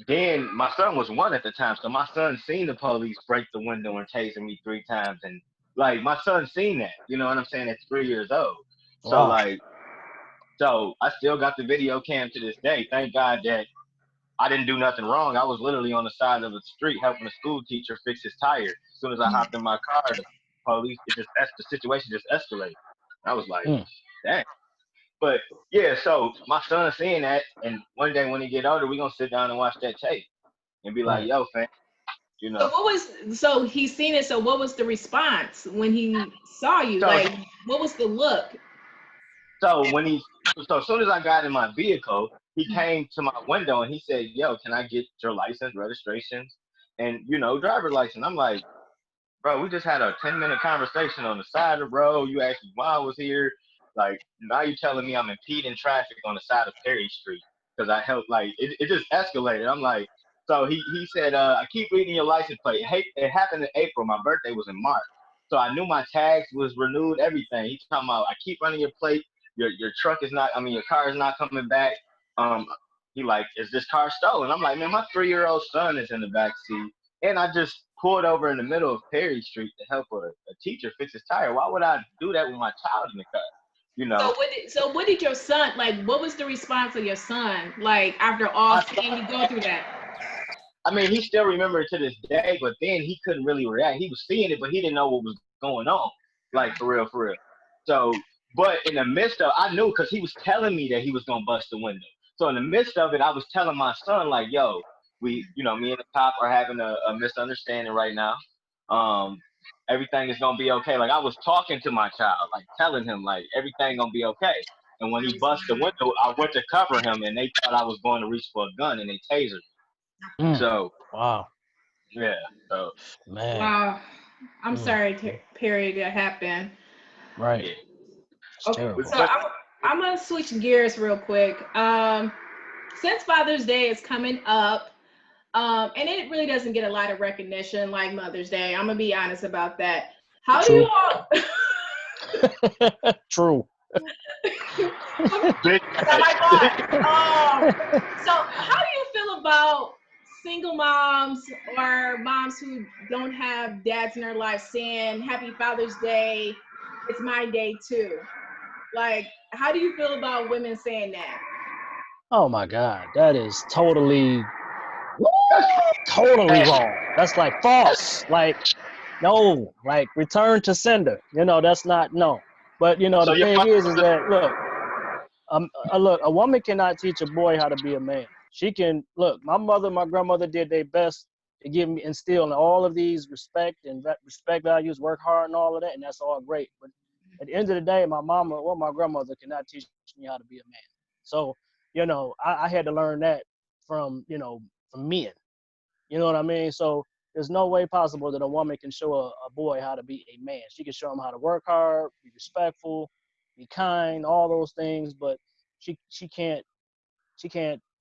Speaker 4: then my son was 1 at the time, so my son seen the police break the window and tasing me 3 times, and like my son seen that, you know what I'm saying, at 3 years old. So so I still got the video cam to this day. Thank God that I didn't do nothing wrong. I was literally on the side of the street helping a school teacher fix his tire. As soon as I hopped in my car, the police, the situation just escalated. I was like, dang. But yeah, so my son's seeing that, and one day when he get older, we gonna sit down and watch that tape and be like, yo, fam, you
Speaker 1: So
Speaker 4: know.
Speaker 1: so he's seen it. So what was the response when he saw you?
Speaker 4: So
Speaker 1: Like, what was the look?
Speaker 4: so as soon as I got in my vehicle, he came to my window and he said, "Yo, can I get your license, registrations, and driver license?" I'm like, "Bro, we just had a 10-minute conversation on the side of the road. You asked me why I was here. Like, now you telling me I'm impeding traffic on the side of Perry Street because I helped." Like, it just escalated. I'm like, so he said, "I keep reading your license plate. Hey, it happened in April. My birthday was in March. So I knew my tags was renewed, everything." He's talking about, "I keep running your plate. Your truck is not, your car is not coming back." Um, he like, "Is this car stolen?" I'm like, "Man, my 3-year-old son is in the back seat. And I just pulled over in the middle of Perry Street to help a teacher fix his tire. Why would I do that with my child in the car?" You know.
Speaker 1: So what did your son like? What was the response of your son like after all seeing you go through that?
Speaker 4: I mean, he still remembered to this day, but then he couldn't really react. He was seeing it, but he didn't know what was going on. Like, for real, for real. So, but in the midst of, I knew because he was telling me that he was going to bust the window. So in the midst of it, I was telling my son, like, "Yo, me and the cop are having a misunderstanding right now. Um, Everything is going to be okay." Like, I was talking to my child, like telling him, like, everything going to be okay. And when he bust the window, I went to cover him, and they thought I was going to reach for a gun, and they tasered me. So,
Speaker 7: Wow,
Speaker 4: yeah. So,
Speaker 7: man.
Speaker 1: Wow, I'm
Speaker 7: Mm.
Speaker 1: sorry, Perry, that happened.
Speaker 7: Right.
Speaker 4: yeah.
Speaker 7: It's
Speaker 1: Okay,
Speaker 7: terrible.
Speaker 1: so I'm gonna switch gears real quick. Since Father's Day is coming up, and it really doesn't get a lot of recognition like Mother's Day. I'm gonna be honest about that. How do
Speaker 7: True.
Speaker 1: you all?
Speaker 7: True.
Speaker 4: Big
Speaker 1: So how do you feel about single moms or moms who don't have dads in their life saying Happy Father's Day, it's my day too? Like, how do you feel about women saying that?
Speaker 7: Oh my God, that is totally wrong. That's like false. Like, no, like return to sender. That's not, no. But
Speaker 4: So
Speaker 7: the
Speaker 4: your
Speaker 7: thing
Speaker 4: father
Speaker 7: is
Speaker 4: was
Speaker 7: that look, a woman cannot teach a boy how to be a man. She can look. My mother, my grandmother did their best to give me instill all of these respect and respect values, work hard and all of that, and that's all great. But at the end of the day, my mama or my grandmother cannot teach me how to be a man. So I had to learn that from from men. You know what I mean? So there's no way possible that a woman can show a boy how to be a man. She can show him how to work hard, be respectful, be kind, all those things, but she can't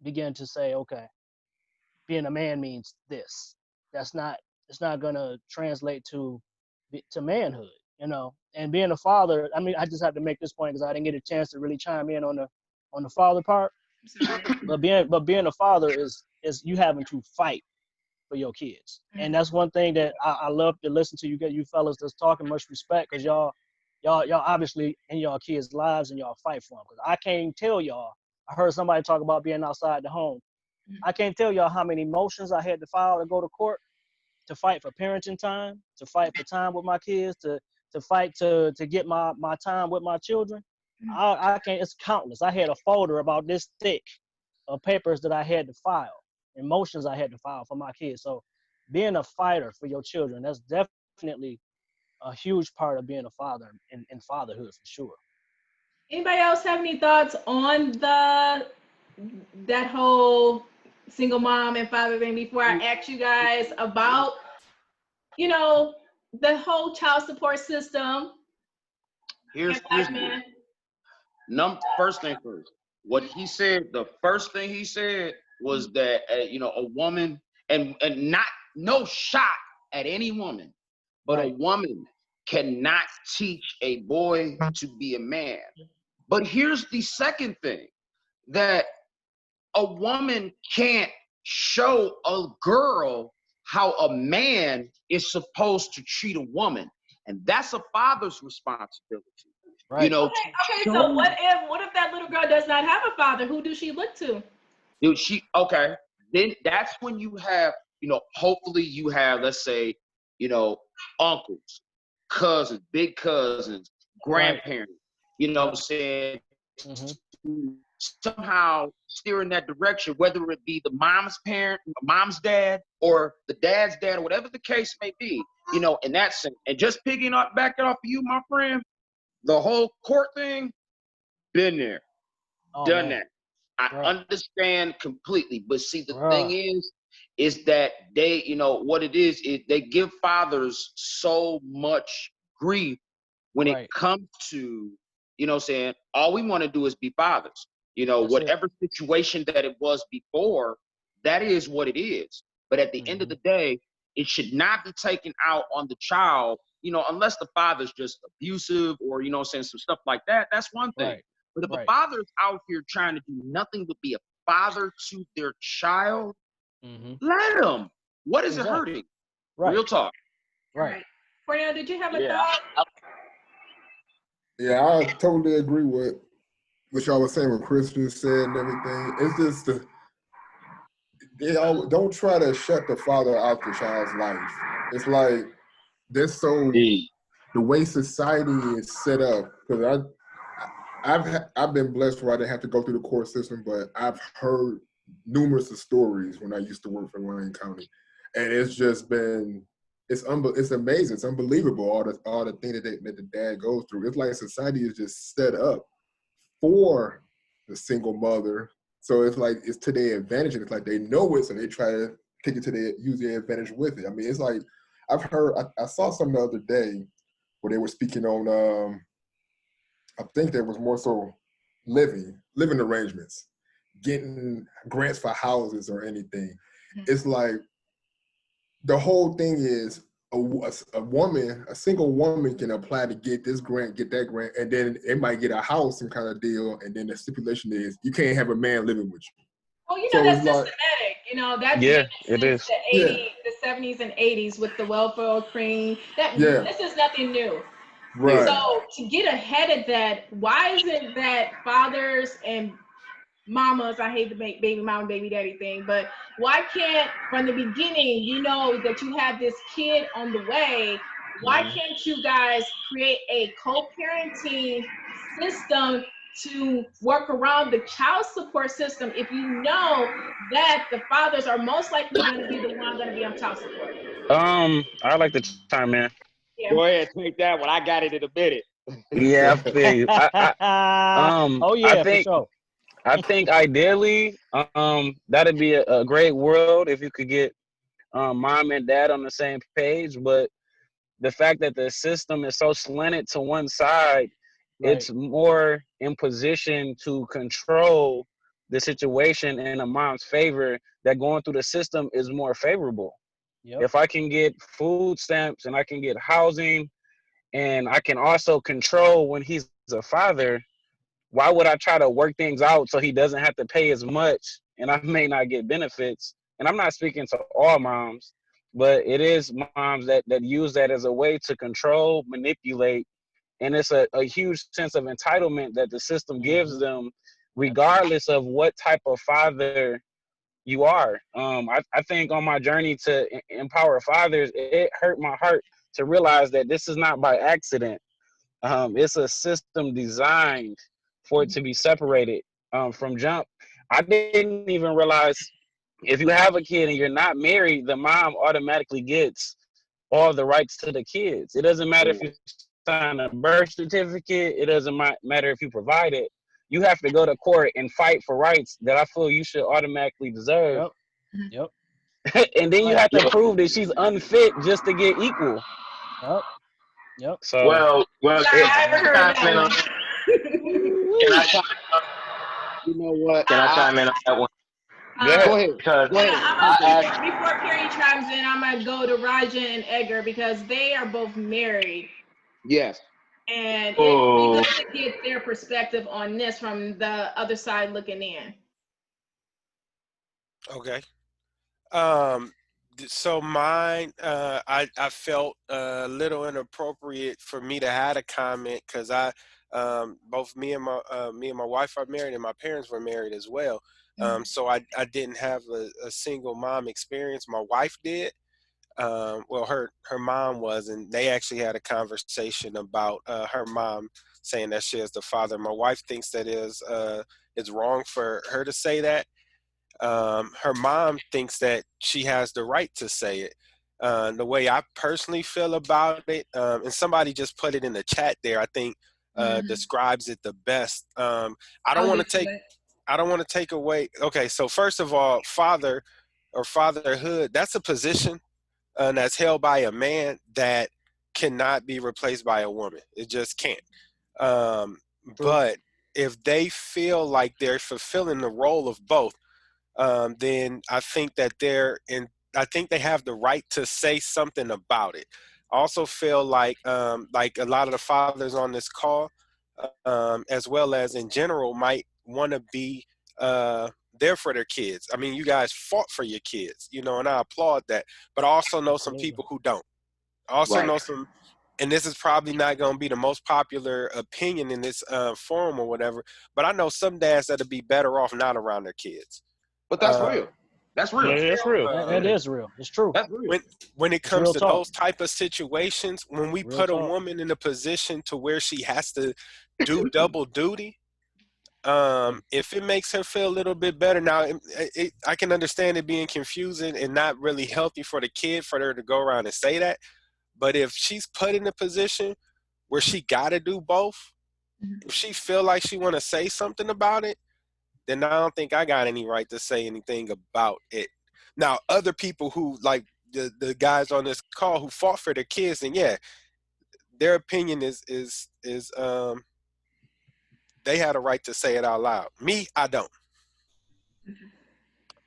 Speaker 7: begin to say, okay, being a man means this. That's not it's not gonna translate to manhood, And being a father, I mean, I just have to make this point because I didn't get a chance to really chime in on the father part. But being a father is you having to fight for your kids. And that's one thing that I love to listen to you fellas that's talking, much respect, because y'all obviously in y'all kids' lives and y'all fight for them. Because I can't tell y'all, I heard somebody talk about being outside the home. I can't tell y'all how many motions I had to file to go to court, to fight for parenting time, to fight for time with my kids, to fight to get my time with my children. I can't, it's countless. I had a folder about this thick of papers that I had to file, and motions I had to file for my kids. So being a fighter for your children, that's definitely a huge part of being a father and fatherhood for sure.
Speaker 1: Anybody else have any thoughts on that whole single mom and father thing before I ask you guys about, the whole child support system?
Speaker 9: First thing first. What he said, the first thing he said was that a woman and not no shot at any woman, but
Speaker 7: Right.
Speaker 9: a woman cannot teach a boy to be a man. But here's the second thing, that a woman can't show a girl how a man is supposed to treat a woman, and that's a father's responsibility.
Speaker 7: Right.
Speaker 1: Okay. So what if that little girl does not have a father? Who does she look to?
Speaker 9: Then that's when you have, hopefully you have, let's say, uncles, cousins, big cousins, grandparents, what I'm saying,
Speaker 7: Mm-hmm.
Speaker 9: to somehow steer in that direction, whether it be the mom's parent, mom's dad, or the dad's dad, or whatever the case may be, you know, in that sense. And just picking up, back it off of you, my friend, the whole court thing, been there, done that. I understand completely. But see, the thing is that they, you know, what it is they give fathers so much grief when it comes to, you know what I'm saying, all we want to do is be fathers. You know, whatever situation that it was before, that is what it is. But at the end of the day, it should not be taken out on the child, you know, unless the father's just abusive or, you know what I'm saying, some stuff like that. That's one thing. But if a father's out here trying to do nothing but be a father to their child, let him. What is it hurting? Real talk.
Speaker 1: Right. Cornell, did you have a thought?
Speaker 5: Yeah, I totally agree with what y'all was saying, what Chris just said and everything. It's just they all don't try to shut the father out the child's life. It's like they're so the way society is set up. Because I've been blessed where I didn't have to go through the court system, but I've heard numerous of stories when I used to work for Wayne County, and it's just been it's amazing, it's unbelievable all the things that the dad goes through. It's like society is just set up for the single mother, so it's like it's to their advantage, and it's like they know it, so they try to take it to use their advantage with it. I mean, it's like I've heard I saw something the other day where they were speaking on I think there was more so living arrangements, getting grants for houses or anything. It's like the whole thing is a woman, a single woman can apply to get this grant, get that grant, and then it might get a house, some kind of deal, and then the stipulation is you can't have a man living with you.
Speaker 1: Oh, you know, that's systematic. You know, that's been since the 80s, the 70s and 80s with the welfare cream. This is nothing new.
Speaker 5: Right.
Speaker 1: So to get ahead of that, why is it that fathers and mamas, I hate the baby mama, baby daddy thing, but why can't, from the beginning, you know that you have this kid on the way, why can't you guys create a co-parenting system to work around the child support system if you know that the fathers are most likely going to be the one going to be on child support?
Speaker 6: I like to chime in.
Speaker 1: Yeah.
Speaker 9: Go ahead, take that one. I got it in a minute.
Speaker 6: Yeah, I feel you. I think ideally, that'd be a great world if you could get mom and dad on the same page. But the fact that the system is so slanted to one side, it's more in position to control the situation in a mom's favor, that going through the system is more favorable. If I can get food stamps and I can get housing and I can also control when he's a father, why would I try to work things out so he doesn't have to pay as much and I may not get benefits? And I'm not speaking to all moms, but it is moms that use that as a way to control, manipulate, and it's a huge sense of entitlement that the system gives them, regardless of what type of father you are. I think on my journey to empower fathers, it hurt my heart to realize that this is not by accident. It's a system designed for it to be separated from jump. I didn't even realize if you have a kid and you're not married, the mom automatically gets all the rights to the kids. It doesn't matter if you sign a birth certificate. It doesn't matter if you provide it. You have to go to court and fight for rights that I feel you should automatically deserve. And then you have to prove that she's unfit just to get equal. So
Speaker 4: well,
Speaker 9: You know what?
Speaker 4: Can I chime in on that one?
Speaker 9: Go ahead.
Speaker 1: Before Perry chimes in, I'm gonna go to Rahgin and Edgar because they are both married.
Speaker 9: Yes.
Speaker 1: And it'd be good to get their perspective on this from the other side looking in.
Speaker 8: Okay. So mine, I felt a little inappropriate for me to have a comment because both me and my wife are married and my parents were married as well. So I didn't have a single mom experience. My wife did. Well, her mom was, and they actually had a conversation about her mom saying that she is the father. My wife thinks that is it's wrong for her to say that. Her mom thinks that she has the right to say it. The way I personally feel about it, and somebody just put it in the chat there, I think describes it the best. I don't want to take away. Okay, so first of all, father or fatherhood, that's a position that's held by a man that cannot be replaced by a woman. It just can't. But if they feel like they're fulfilling the role of both, then I think that I think they have the right to say something about it. I also feel like a lot of the fathers on this call, as well as in general, might want to be there for their kids. I mean, you guys fought for your kids, you know, and I applaud that. But I also know some people who don't. I also know some, and this is probably not going to be the most popular opinion in this forum or whatever, but I know some dads that'll be better off not around their kids.
Speaker 9: But that's real. That's real.
Speaker 6: Yeah, that's real.
Speaker 7: That is real. It's true.
Speaker 9: That's real.
Speaker 8: When it comes to those type of situations, when we put a woman in a position to where she has to do double duty, if it makes her feel a little bit better, now I can understand it being confusing and not really healthy for the kid for her to go around and say that. But if she's put in a position where she got to do both, if she feel like she want to say something about it, then I don't think I got any right to say anything about it. Now, other people who, like the guys on this call who fought for their kids, and yeah, their opinion is they had a right to say it out loud. Me, I don't.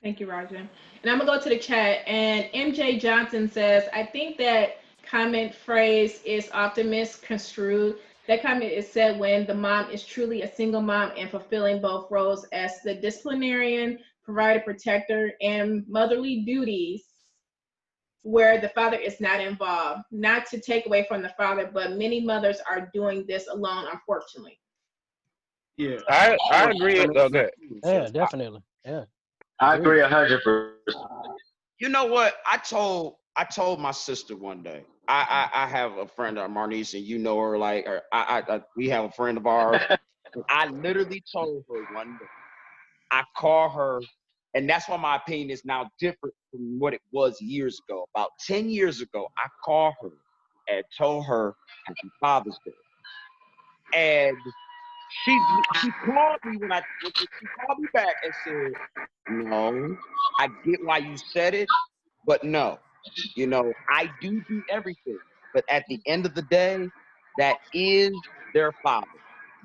Speaker 1: Thank you, Roger. And I'm gonna go to the chat, and MJ Johnson says, I think that comment phrase is often misconstrued. That comment is said when the mom is truly a single mom and fulfilling both roles as the disciplinarian, provider, protector, and motherly duties, where the father is not involved. Not to take away from the father, but many mothers are doing this alone, unfortunately.
Speaker 3: Yeah, I agree. Okay.
Speaker 7: Yeah, definitely. Yeah.
Speaker 4: I agree 100%.
Speaker 9: You know what? I told my sister one day. I have a friend, Marnese, and you know her. Like, we have a friend of ours. I literally told her one day. I call her, and that's why my opinion is now different from what it was years ago. About 10 years ago, I called her and told her Happy Father's Day, and she called me when she called me back and said, "No, I get why you said it, but no, you know, I do everything, but at the end of the day, that is their father,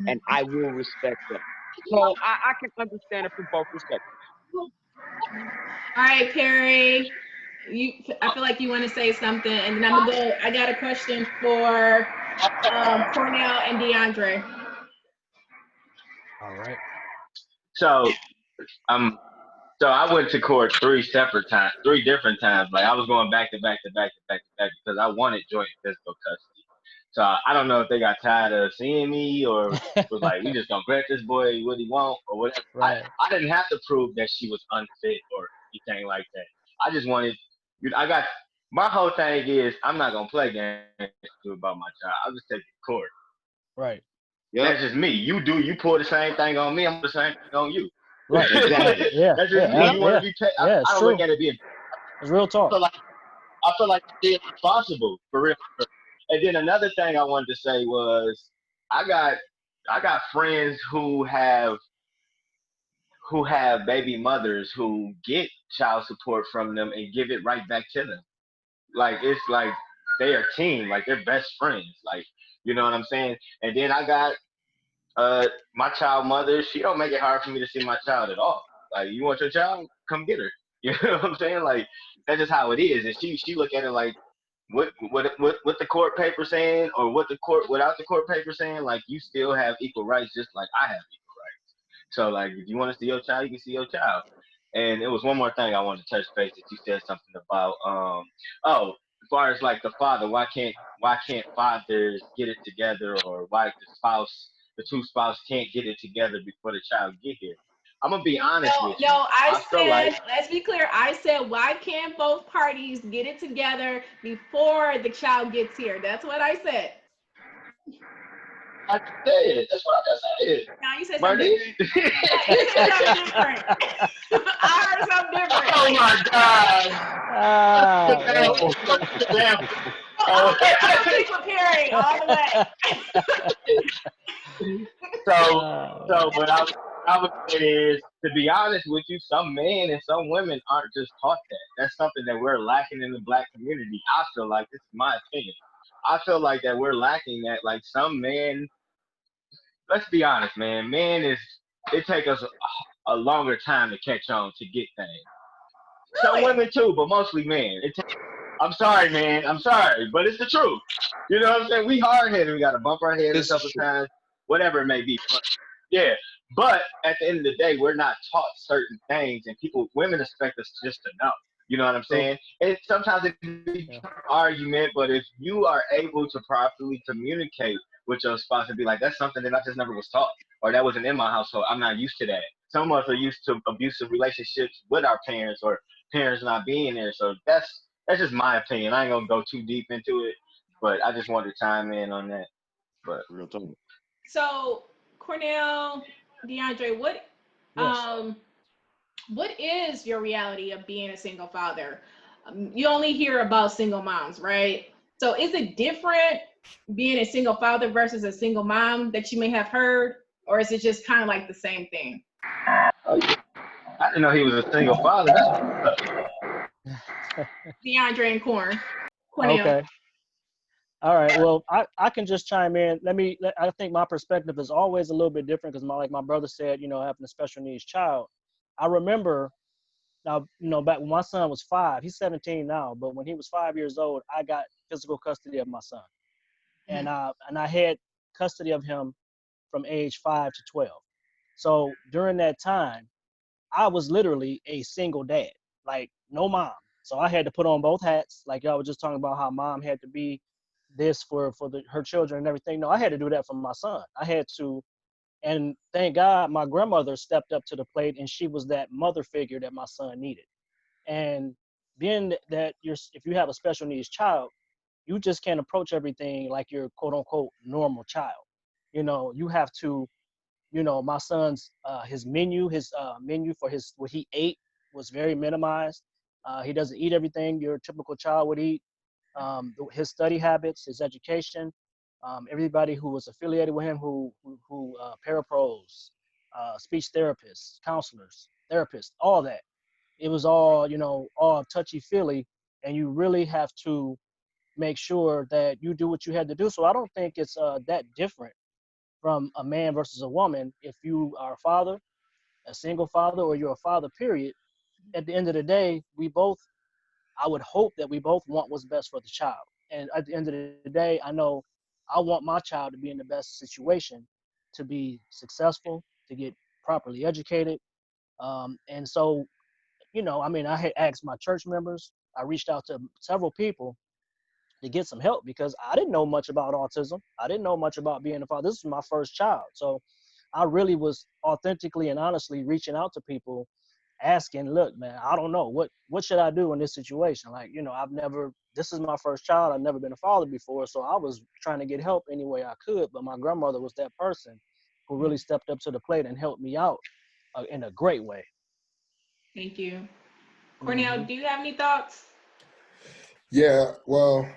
Speaker 9: and I will respect that." So I can understand it from both perspectives.
Speaker 1: All right, Perry, I feel like you want to say something, and then I'm gonna go. I got a question for Cornell and Deondrea.
Speaker 7: All right.
Speaker 4: So I went to court three different times. Like I was going back to back because I wanted joint physical custody. So I don't know if they got tired of seeing me or was like, we just gonna grant this boy what he want or whatever.
Speaker 7: Right.
Speaker 4: I didn't have to prove that she was unfit or anything like that. I just wanted, my whole thing is I'm not gonna play games about my child. I'll just take it to court.
Speaker 7: Right.
Speaker 9: Yep.
Speaker 4: That's just me. You pull the same thing on me, I'm the same thing on you.
Speaker 7: Right. Exactly. Yeah.
Speaker 4: That's just me. You want to be paid. I don't look at it being.
Speaker 7: It's real talk.
Speaker 4: I feel like it's responsible for real. And then another thing I wanted to say was I got friends who have baby mothers who get child support from them and give it right back to them. Like it's like they are team, like they're best friends. Like, you know what I'm saying? And then I got my child mother, she don't make it hard for me to see my child at all. Like, you want your child? Come get her. You know what I'm saying? Like, that's just how it is. And she look at it like, what the court paper saying, or what the court without the court paper saying, like you still have equal rights, just like I have equal rights. So like, if you want to see your child, you can see your child. And it was one more thing I wanted to touch base that you said something about. As far as like the father, why can't fathers get it together, or why the two spouses can't get it together before the child get here? I'm gonna be honest with you.
Speaker 1: No, I said, let's be clear. I said, why can't both parties get it together before the child gets here? That's what I said.
Speaker 4: I said. That's what I just said.
Speaker 1: No, you said something
Speaker 4: Marnese?
Speaker 1: different. Yeah, you said something different. I heard something different.
Speaker 4: Oh my God.
Speaker 1: I'm keep preparing all the way.
Speaker 4: So what I would say is, to be honest with you, some men and some women aren't just taught that. That's something that we're lacking in the Black community. I feel like, this is my opinion, I feel like that we're lacking that. Like, some men, let's be honest, man, it take us a longer time to catch on to get things. Some women too, but mostly men. I'm sorry, man. I'm sorry, but it's the truth. You know what I'm saying? We hard-headed. We got to bump our head a couple times, whatever it may be. But, yeah, but at the end of the day, we're not taught certain things, and women expect us just to know. You know what I'm saying? And sometimes it can be an argument, but if you are able to properly communicate with your spouse and be like, that's something that I just never was taught, or that wasn't in my household, I'm not used to that. Some of us are used to abusive relationships with our parents, or parents not being there. So that's just my opinion. I ain't gonna go too deep into it, but I just wanted to chime in on that. But
Speaker 3: real talk.
Speaker 1: So, Cornell, Deondrea, what is your reality of being a single father? You only hear about single moms, right? So is it different being a single father versus a single mom that you may have heard, or is it just kind of like the same thing?
Speaker 4: I didn't know he was a single father.
Speaker 1: Deondrea and Cornell.
Speaker 7: Okay. All right. Well, I can just chime in. I think my perspective is always a little bit different because, like my brother said, having a special needs child. I remember now, back when my son was 5, he's 17 now, but when he was 5 years old, I got physical custody of my son. And I had custody of him from age 5 to 12. So during that time, I was literally a single dad, like no mom. So I had to put on both hats. Like y'all were just talking about how mom had to be this for her children and everything. No, I had to do that for my son. I had to, and thank God my grandmother stepped up to the plate, and she was that mother figure that my son needed. And being that if you have a special needs child, you just can't approach everything like your quote unquote normal child. You have to, my son's his menu for what he ate was very minimized. He doesn't eat everything your typical child would eat. His study habits, his education, everybody who was affiliated with him, who parapros, speech therapists, counselors, therapists, all that. It was all, all touchy-feely, and you really have to make sure that you do what you had to do. So I don't think it's that different from a man versus a woman. If you are a father, a single father, or you're a father, period, at the end of the day, I would hope that we both want what's best for the child. And at the end of the day, I know I want my child to be in the best situation, to be successful, to get properly educated. And so, I had asked my church members, I reached out to several people to get some help because I didn't know much about autism. I didn't know much about being a father. This was my first child. So I really was authentically and honestly reaching out to people, asking, look, man, I don't know, what should I do in this situation? Like, this is my first child. I've never been a father before. So I was trying to get help any way I could. But my grandmother was that person who really stepped up to the plate and helped me out in a great way.
Speaker 1: Thank you. Cornell, do you have any thoughts?
Speaker 5: Yeah, well,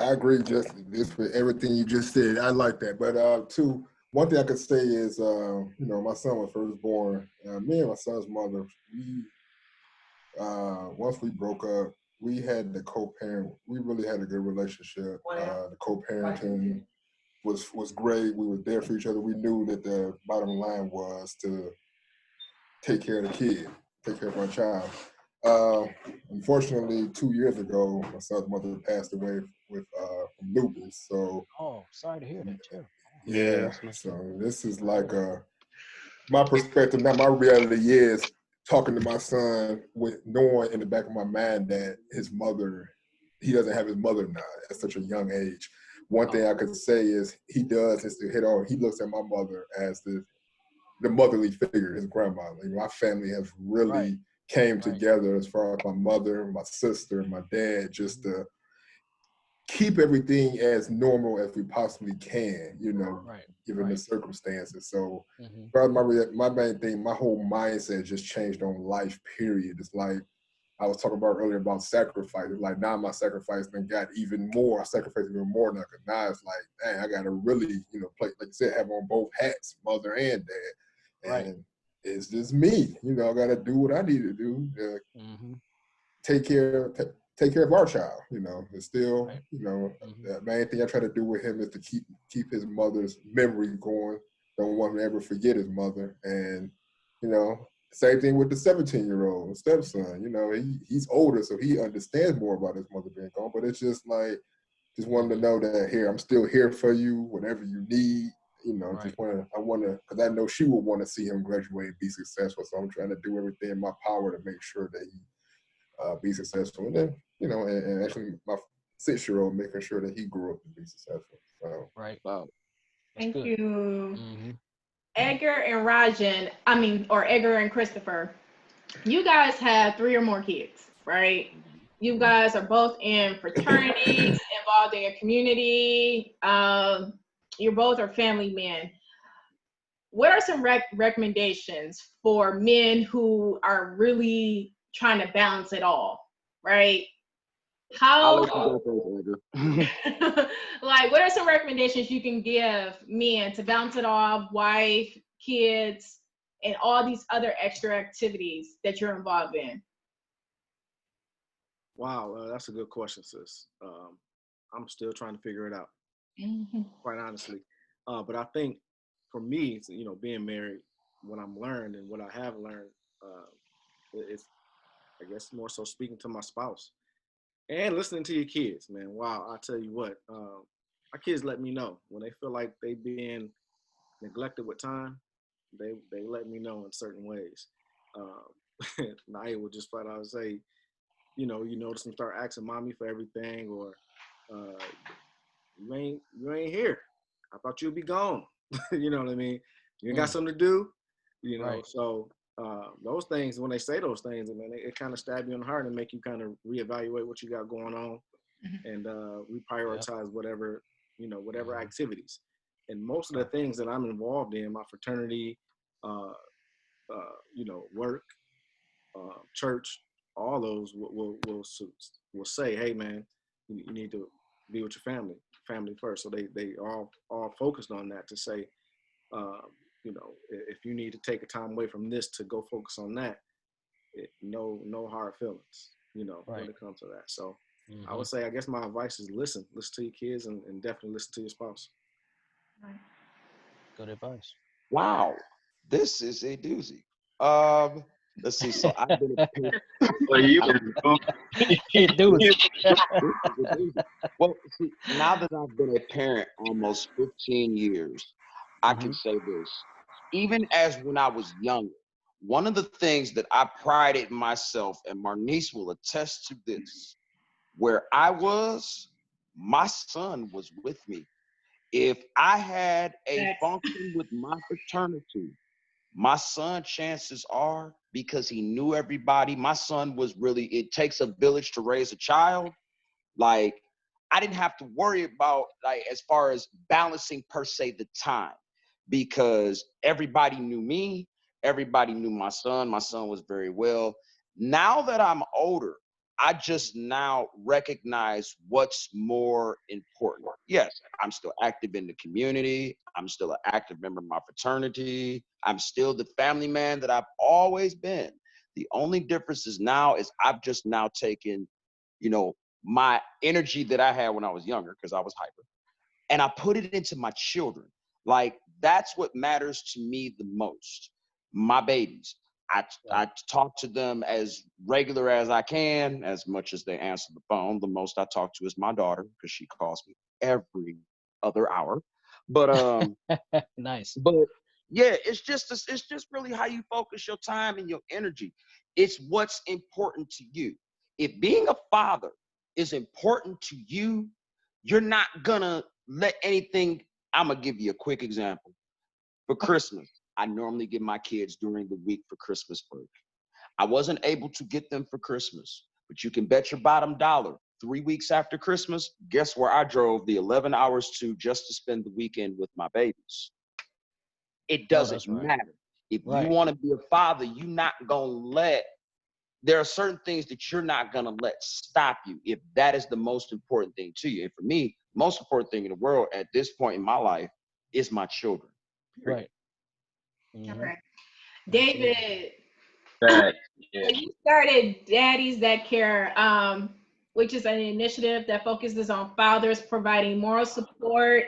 Speaker 5: I agree just this with everything you just said. I like that. But one thing I could say is, my son was first born. Me and my son's mother, once we broke up, we had the co-parent. We really had a good relationship. The co-parenting was great. We were there for each other. We knew that the bottom line was to take care of the kid, take care of my child. Unfortunately, 2 years ago, my son's mother passed away with from lupus. So,
Speaker 7: sorry to hear that too.
Speaker 5: Yeah. So this is like my perspective now. My reality is talking to my son with knowing in the back of my mind that he doesn't have his mother now at such a young age. One thing I could say is he looks at my mother as the motherly figure, his grandmother. My family has really came together as far as my mother, my sister, my dad, just to keep everything as normal as we possibly can, you know, given the circumstances. So, my main thing, my whole mindset just changed on life, period. It's like I was talking about earlier about sacrifice. It's like now my sacrifice then got even more. I sacrifice even more now, because now it's like, dang, I got to really, you know, play, like you said, have on both hats, mother and dad. And it's just me, you know, I got to do what I need to do to take care of our child, you know. It's still, you know, the main thing I try to do with him is to keep his mother's memory going. Don't want him to ever forget his mother. And, you know, same thing with the 17-year-old stepson. You know, he's older, so he understands more about his mother being gone. But it's just like, just wanted to know that, here, I'm still here for you, whatever you need. You know, I want to, because I know she will want to see him graduate and be successful. So I'm trying to do everything in my power to make sure that he be successful. And then, you know, and actually my 6-year-old, making sure that he grew up to be successful. So,
Speaker 9: Wow.
Speaker 1: Thank you. Edgar and Rahgin, or Edgar and Christopher, you guys have 3 or more kids, right? You guys are both in fraternities, involved in your community. You both are family men. What are some recommendations for men who are really trying to balance it all, right?
Speaker 9: I'll let you go first, Edgar.
Speaker 1: Like, what are some recommendations you can give men to balance it all, wife, kids, and all these other extra activities that you're involved in?
Speaker 2: Wow, that's a good question, sis. I'm still trying to figure it out, quite honestly. But I think for me, you know, being married, what I'm learned and what I have learned, it's, I guess, more so speaking to my spouse and listening to your kids, man. Wow, I tell you what, my kids let me know when they feel like they being neglected with time. They let me know in certain ways. Naya would just flat out say, you notice them start asking mommy for everything, or you ain't here. I thought you'd be gone. You know what I mean? You ain't got something to do, you know. So those things, when they say those things, I mean, it kind of stab you in the heart and make you kind of reevaluate what you got going on, and reprioritize whatever activities. And most of the things that I'm involved in, my fraternity, work, church, all those will say, hey man, you need to be with your family first. So they all focused on that to say, if you need to take a time away from this to go focus on that, no hard feelings, when it comes to that. So I would say, I guess my advice is listen to your kids, and definitely listen to your spouse.
Speaker 7: Good advice.
Speaker 9: Wow, this is a doozy. Let's see. So I've been a parent. Well, see, now that I've been a parent almost 15 years, I can say this. Even as when I was younger, one of the things that I prided myself, and Marnese will attest to this, where I was, my son was with me. If I had a function with my fraternity, my son, chances are, because he knew everybody, my son was really, it takes a village to raise a child. Like, I didn't have to worry about, like, as far as balancing per se the time, because everybody knew me, everybody knew my son. My son was very well. Now that I'm older, I just now recognize what's more important. Yes, I'm still active in the community. I'm still an active member of my fraternity. I'm still the family man that I've always been. The only difference is now is I've just now taken, my energy that I had when I was younger, because I was hyper, and I put it into my children. Like, that's what matters to me the most. My babies. I talk to them as regular as I can, as much as they answer the phone. The most I talk to is my daughter, because she calls me every other hour. But
Speaker 7: nice.
Speaker 9: But yeah, it's just really how you focus your time and your energy. It's what's important to you. If being a father is important to you, you're not gonna let anything. I'm gonna give you a quick example. For Christmas, I normally get my kids during the week for Christmas break. I wasn't able to get them for Christmas, but you can bet your bottom dollar 3 weeks after Christmas, guess where I drove the 11 hours to just to spend the weekend with my babies? It doesn't
Speaker 7: that's right.
Speaker 9: matter. If you
Speaker 7: Right.
Speaker 9: want to be a father, you're not going to let, there are certain things that you're not going to let stop you if that is the most important thing to you. And for me, the most important thing in the world at this point in my life is my children. Period.
Speaker 7: Right. Mhm.
Speaker 1: Okay. David,
Speaker 4: Right.
Speaker 1: so
Speaker 4: Yeah.
Speaker 1: you started Daddies That Care, which is an initiative that focuses on fathers providing moral support,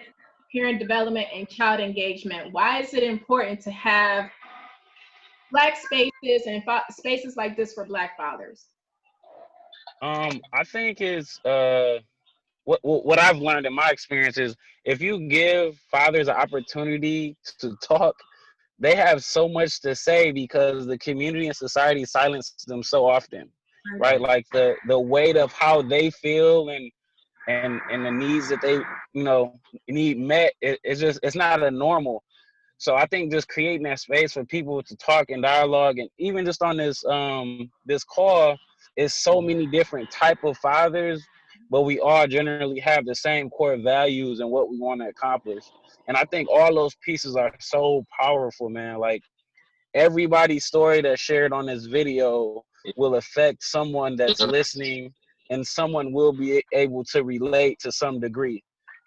Speaker 1: parent development, and child engagement. Why is it important to have Black spaces and spaces like this for Black fathers?
Speaker 6: I think it's what I've learned in my experience is if you give fathers an opportunity to talk, they have so much to say because the community and society silences them so often, right? Like the weight of how they feel and the needs that they need met. It's not a normal. So I think just creating that space for people to talk and dialogue, and even just on this call, is so many different type of fathers, but we all generally have the same core values and what we want to accomplish. And I think all those pieces are so powerful, man. Like everybody's story that's shared on this video will affect someone that's listening, and someone will be able to relate to some degree.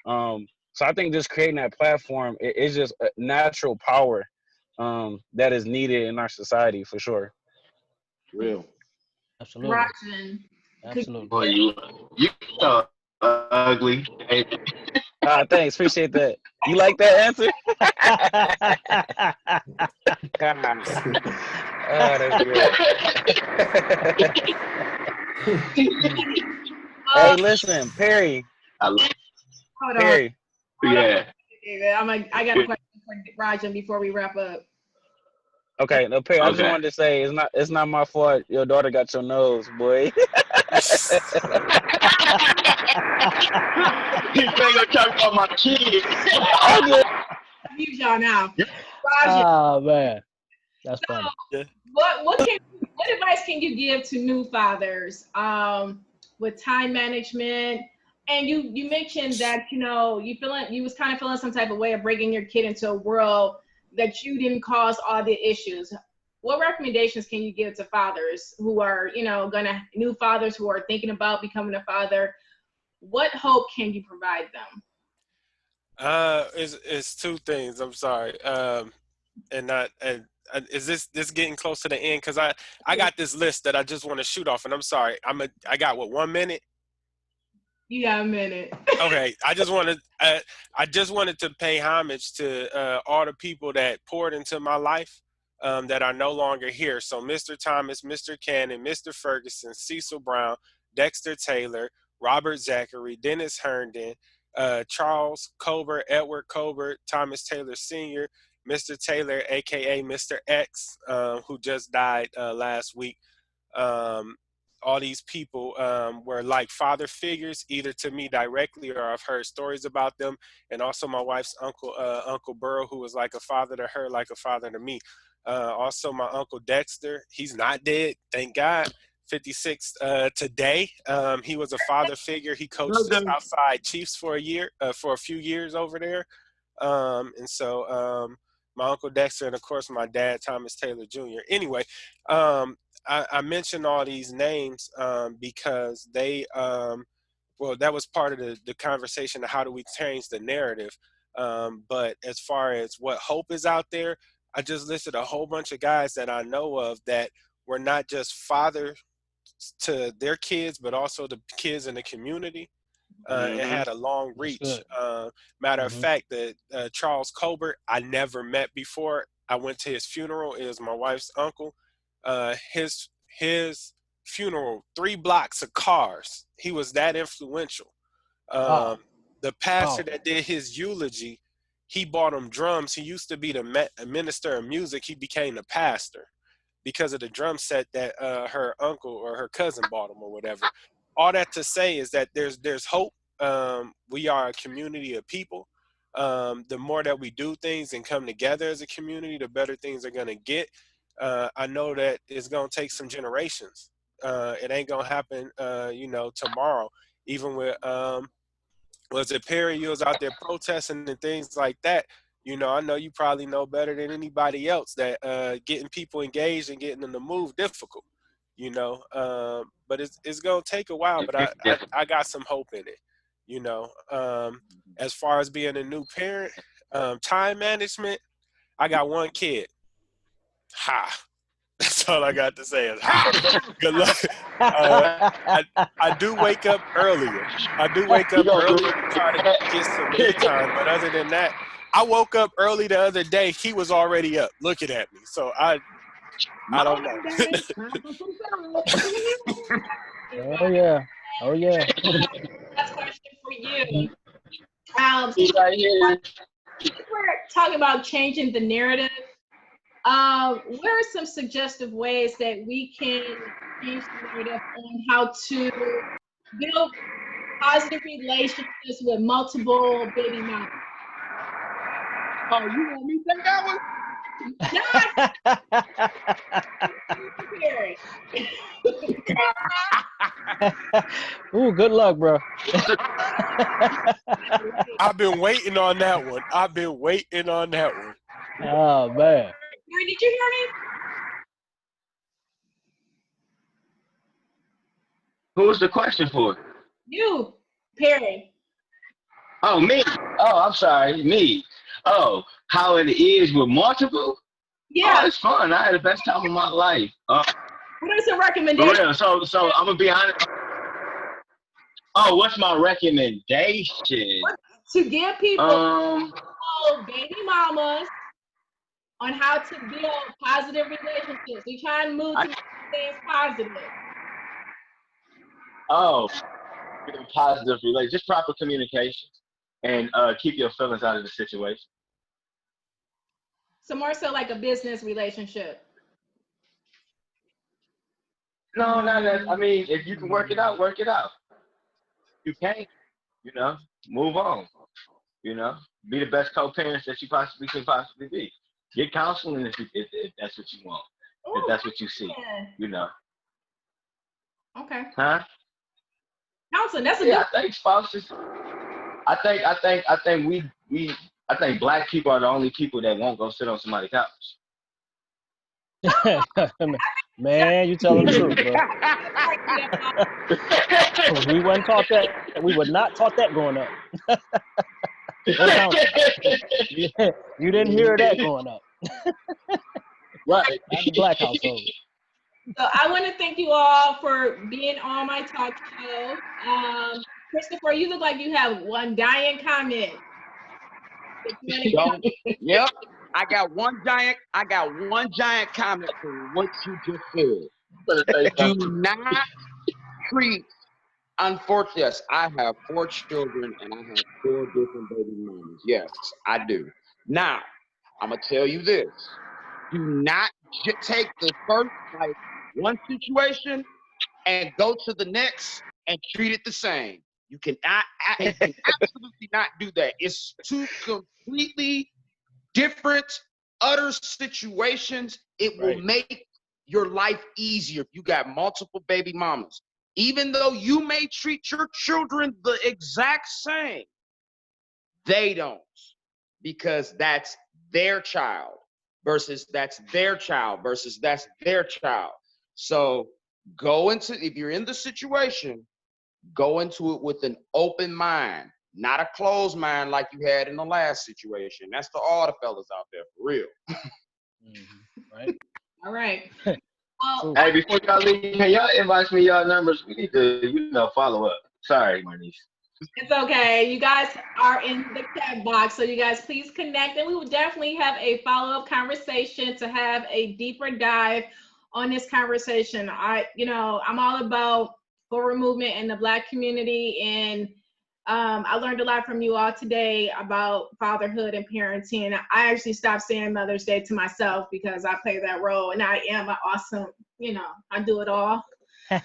Speaker 6: So I think just creating that platform is just a natural power that is needed in our society for sure.
Speaker 9: Real.
Speaker 7: Absolutely.
Speaker 1: Rahgin,
Speaker 7: Absolutely.
Speaker 4: Boy, you so ugly. Hey,
Speaker 6: Thanks, appreciate that. You like that answer? Oh, that's good. Hey, listen, Perry.
Speaker 1: hold on.
Speaker 6: Perry.
Speaker 4: Yeah.
Speaker 1: David. I got a question for Rahgin before we wrap up.
Speaker 6: Okay, no, Perry. I just
Speaker 4: Okay.
Speaker 6: wanted to say it's not my fault. Your daughter got your nose, boy.
Speaker 4: You ain't gonna talk about my kids.
Speaker 6: I just
Speaker 1: Mute y'all now. Rahgin,
Speaker 7: Oh man, that's funny.
Speaker 1: what advice can you give to new fathers with time management? And you mentioned that you was kind of feeling some type of way of bringing your kid into a world that you didn't cause all the issues. What recommendations can you give to fathers who are new fathers who are thinking about becoming a father? What hope can you provide them?
Speaker 8: It's two things. I'm sorry. Is this getting close to the end? Because I got this list that I just want to shoot off, and I'm sorry. I got what, 1 minute?
Speaker 1: You got a minute.
Speaker 8: Okay. I just wanted to pay homage to all the people that poured into my life that are no longer here. So Mr. Thomas, Mr. Cannon, Mr. Ferguson, Cecil Brown, Dexter Taylor, Robert Zachary, Dennis Herndon, Charles Colbert, Edward Colbert, Thomas Taylor Sr., Mr. Taylor, aka Mr. X, who just died last week. All these people were like father figures, either to me directly or I've heard stories about them. And also my wife's uncle, Uncle Burrow, who was like a father to her, like a father to me. Also my Uncle Dexter, he's not dead, thank God. 56 today. He was a father figure. He coached the Southside Chiefs for a few years over there. And so my Uncle Dexter, and of course my dad, Thomas Taylor Jr. Anyway, I mentioned all these names because they, that was part of the conversation of how do we change the narrative. But as far as what hope is out there, I just listed a whole bunch of guys that I know of that were not just fathers to their kids, but also the kids in the community. It had a long reach. Matter of fact, that Charles Colbert, I never met before. I went to his funeral. It was my wife's uncle. His funeral, 3 blocks of cars. He was that influential.
Speaker 7: Wow.
Speaker 8: The pastor that did his eulogy, he bought him drums. He used to be the minister of music. He became the pastor because of the drum set that her uncle or her cousin bought him or whatever. All that to say is that there's hope. We are a community of people. The more that we do things and come together as a community, the better things are going to get. I know that it's going to take some generations. It ain't going to happen, tomorrow. even with was it Perry? You was out there protesting and things like that. You know, I know you probably know better than anybody else that getting people engaged and getting them to move difficult. You know, but it's gonna take a while. But I got some hope in it. You know, as far as being a new parent, time management. I got one kid. Ha. That's all I got to say is ha. Good luck. I do wake up earlier. I do wake up earlier to try to get some me time. But other than that, I woke up early the other day. He was already up looking at me. So I don't know.
Speaker 7: Oh yeah. Oh yeah.
Speaker 1: Last question for you. We're talking about changing the narrative. What are some suggestive ways that we can change the narrative on how to build positive relationships with multiple baby mamas?
Speaker 9: Oh, you want me to take that one?
Speaker 7: Ooh, good luck, bro.
Speaker 8: I've been waiting on that one. I've been waiting on that one.
Speaker 7: Oh man.
Speaker 1: Did you hear me?
Speaker 4: Who was the question for?
Speaker 1: You, Perry.
Speaker 4: Oh, me. Oh, I'm sorry. Me. Oh, how it is with multiple?
Speaker 1: Yeah.
Speaker 4: Oh, it's fun. I had the best time of my life.
Speaker 1: What are some recommendations?
Speaker 4: For real. So I'm gonna be honest. Oh, what's my recommendation?
Speaker 1: To give people baby mamas on how to build positive relationships. We try and move to things positive.
Speaker 4: Oh, positive relations. Just proper communication and keep your feelings out of the situation.
Speaker 1: So more so like a business relationship.
Speaker 4: No, not that. I mean, if you can work it out, work it out. You can't, you know, move on. You know, be the best co-parents that you possibly can possibly be. Get counseling if that's what you want. If that's what you see, you know.
Speaker 1: Okay.
Speaker 4: Huh?
Speaker 1: Counseling. That's a good.
Speaker 4: I think spouses. I think black people are the only people that won't go sit on somebody's couch.
Speaker 7: Man, you telling the truth, bro. We wasn't taught that. We were not taught that growing up. You didn't hear that growing up.
Speaker 4: Right.
Speaker 7: Not the black household.
Speaker 1: So I want to thank you all for being on my talk show. Christopher, you look like you have one dying comment.
Speaker 9: Yep. I got one giant comment for what you just said. Do not treat, unfortunately, yes, I have 4 children and I have 4 different baby mamas. Yes, I do. Now, I'm going to tell you this. Do not take the first, like, one situation and go to the next and treat it the same. You can absolutely not do that. It's 2 completely different, utter situations. It will make your life easier if you got multiple baby mamas. Even though you may treat your children the exact same, they don't, because that's their child versus that's their child versus that's their child. So go into, if you're in the situation, go into it with an open mind, not a closed mind like you had in the last situation. That's to all the fellas out there, for real.
Speaker 7: Right.
Speaker 1: All right.
Speaker 4: Hey, before y'all leave, can y'all invite me y'all numbers? We need to, follow up. Sorry, Marnese.
Speaker 1: It's okay. You guys are in the chat box, so you guys please connect, and we will definitely have a follow-up conversation to have a deeper dive on this conversation. I'm all about forward movement in the Black community, and I learned a lot from you all today about fatherhood and parenting. I actually stopped saying Mother's Day to myself because I play that role, and I am an awesome, I do it all. So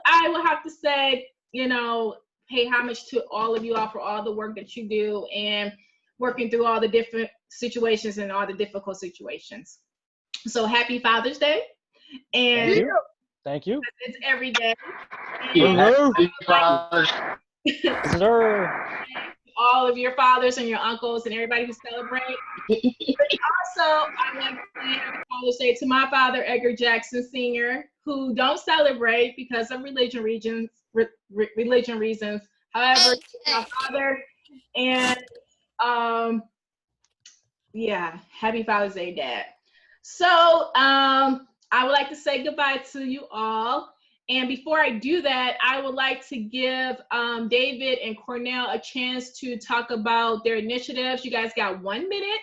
Speaker 1: I will have to say, pay homage to all of you all for all the work that you do and working through all the different situations and all the difficult situations. So happy Father's Day. And
Speaker 7: Thank you.
Speaker 1: It's every day.
Speaker 4: Happy Father's
Speaker 7: Sir.
Speaker 1: All of your fathers and your uncles and everybody who celebrate. Also, I want to say Happy Father's Day to my father, Edgar Jackson Sr., who don't celebrate because of religion reasons. However, my father, and yeah, Happy Father's Day, Dad. So I would like to say goodbye to you all. And before I do that, I would like to give David and Cornell a chance to talk about their initiatives. You guys got 1 minute.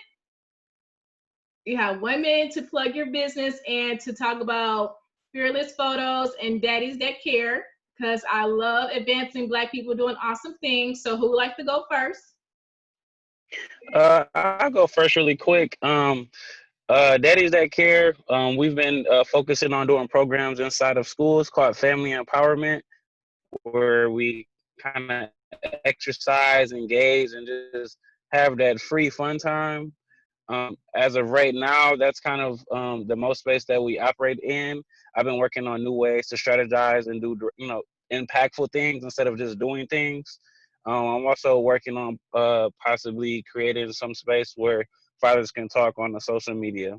Speaker 1: You have 1 minute to plug your business and to talk about Fearless Photos and Daddies That Care, because I love advancing Black people doing awesome things. So who would like to go first?
Speaker 6: I'll go first really quick. Daddies That Care, we've been focusing on doing programs inside of schools called Family Empowerment, where we kind of exercise, engage, and just have that free fun time. As of right now, that's kind of the most space that we operate in. I've been working on new ways to strategize and do, impactful things instead of just doing things. I'm also working on possibly creating some space where fathers can talk on the social media.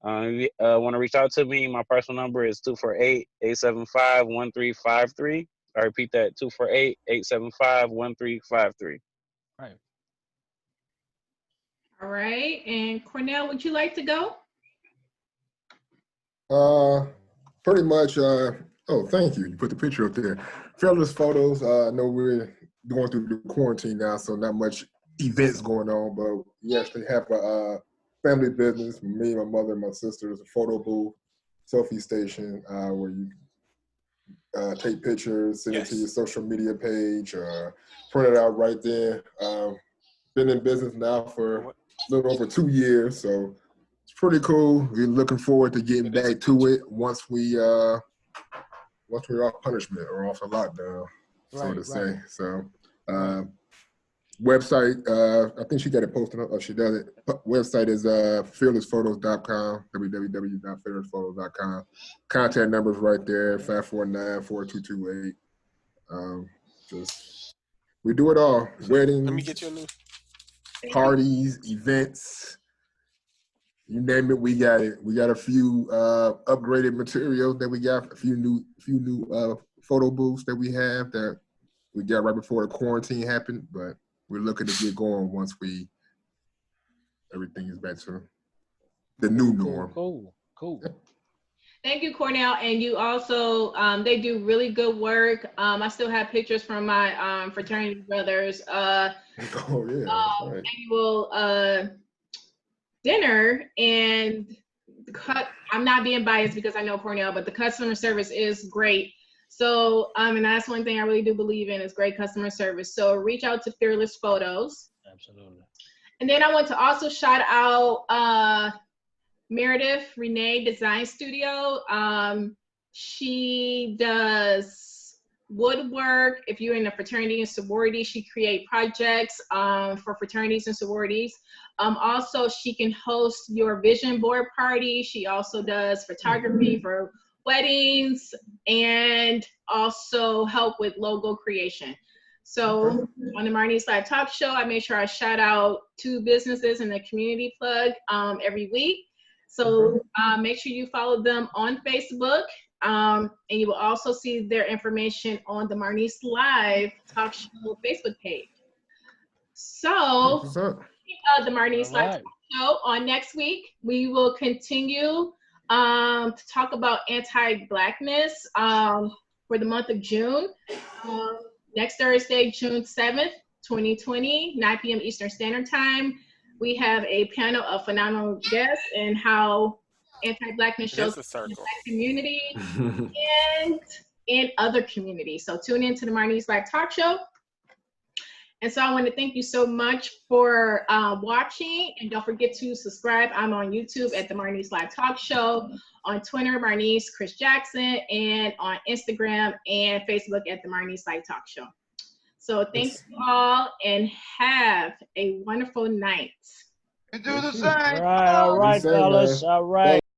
Speaker 6: If you want to reach out to me, my personal number is 248-875-1353. I repeat that, 248-875-1353.
Speaker 7: Right.
Speaker 1: All right. And Cornell, would you like to go?
Speaker 5: Pretty much. Oh, thank you. You put the picture up there. Fearless Photos. I know we're going through the quarantine now, so not much events going on, but we actually have a family business. Me, my mother, and my sister. There's a photo booth, selfie station where you take pictures, send it to your social media page, print it out right there. Been in business now for a little over 2 years, so it's pretty cool. We're looking forward to getting back to it once we're off punishment or off a lockdown, so to say. So website, I think she got it posted up. Oh, she does it. Website is fearlessphotos.com, www.fearlessphotos.com. Contact numbers right there, 549-4228. Just we do it all. Weddings,
Speaker 8: Let me get you a new
Speaker 5: parties, events, you name it, we got it. We got a few upgraded materials that we got, a few new photo booths that we have that we got right before the quarantine happened, but we're looking to get going once everything is back to the new norm.
Speaker 7: Cool.
Speaker 1: Thank you, Cornell. And you also, they do really good work. I still have pictures from my fraternity brothers.
Speaker 5: Oh yeah, right.
Speaker 1: Annual dinner, and I'm not being biased because I know Cornell, but the customer service is great. So, and that's one thing I really do believe in is great customer service. So reach out to Fearless Photos.
Speaker 7: Absolutely.
Speaker 1: And then I want to also shout out Meredith Renee Design Studio. She does woodwork. If you're in a fraternity and sorority, she creates projects for fraternities and sororities. Also, she can host your vision board party. She also does photography for weddings and also help with logo creation. So on the Marnese Live Talk Show, I make sure I shout out 2 businesses and a community plug every week. So make sure you follow them on Facebook. And you will also see their information on the Marnese Live Talk Show Facebook page. So the Marnese Live Talk Show on next week, we will continue to talk about anti-Blackness for the month of June. Next Thursday, June 7th, 2020, 9 p.m. Eastern Standard Time. We have a panel of phenomenal guests and how anti-Blackness shows up in the Black community and in other communities. So tune in to the Marnese Live Talk Show. And so I want to thank you so much for watching. And don't forget to subscribe. I'm on YouTube at the Marnese Live Talk Show, on Twitter, Marnese Chris Jackson, and on Instagram and Facebook at the Marnese Live Talk Show. So thank you all and have a wonderful night.
Speaker 9: You do the same.
Speaker 7: All right, fellas. All right.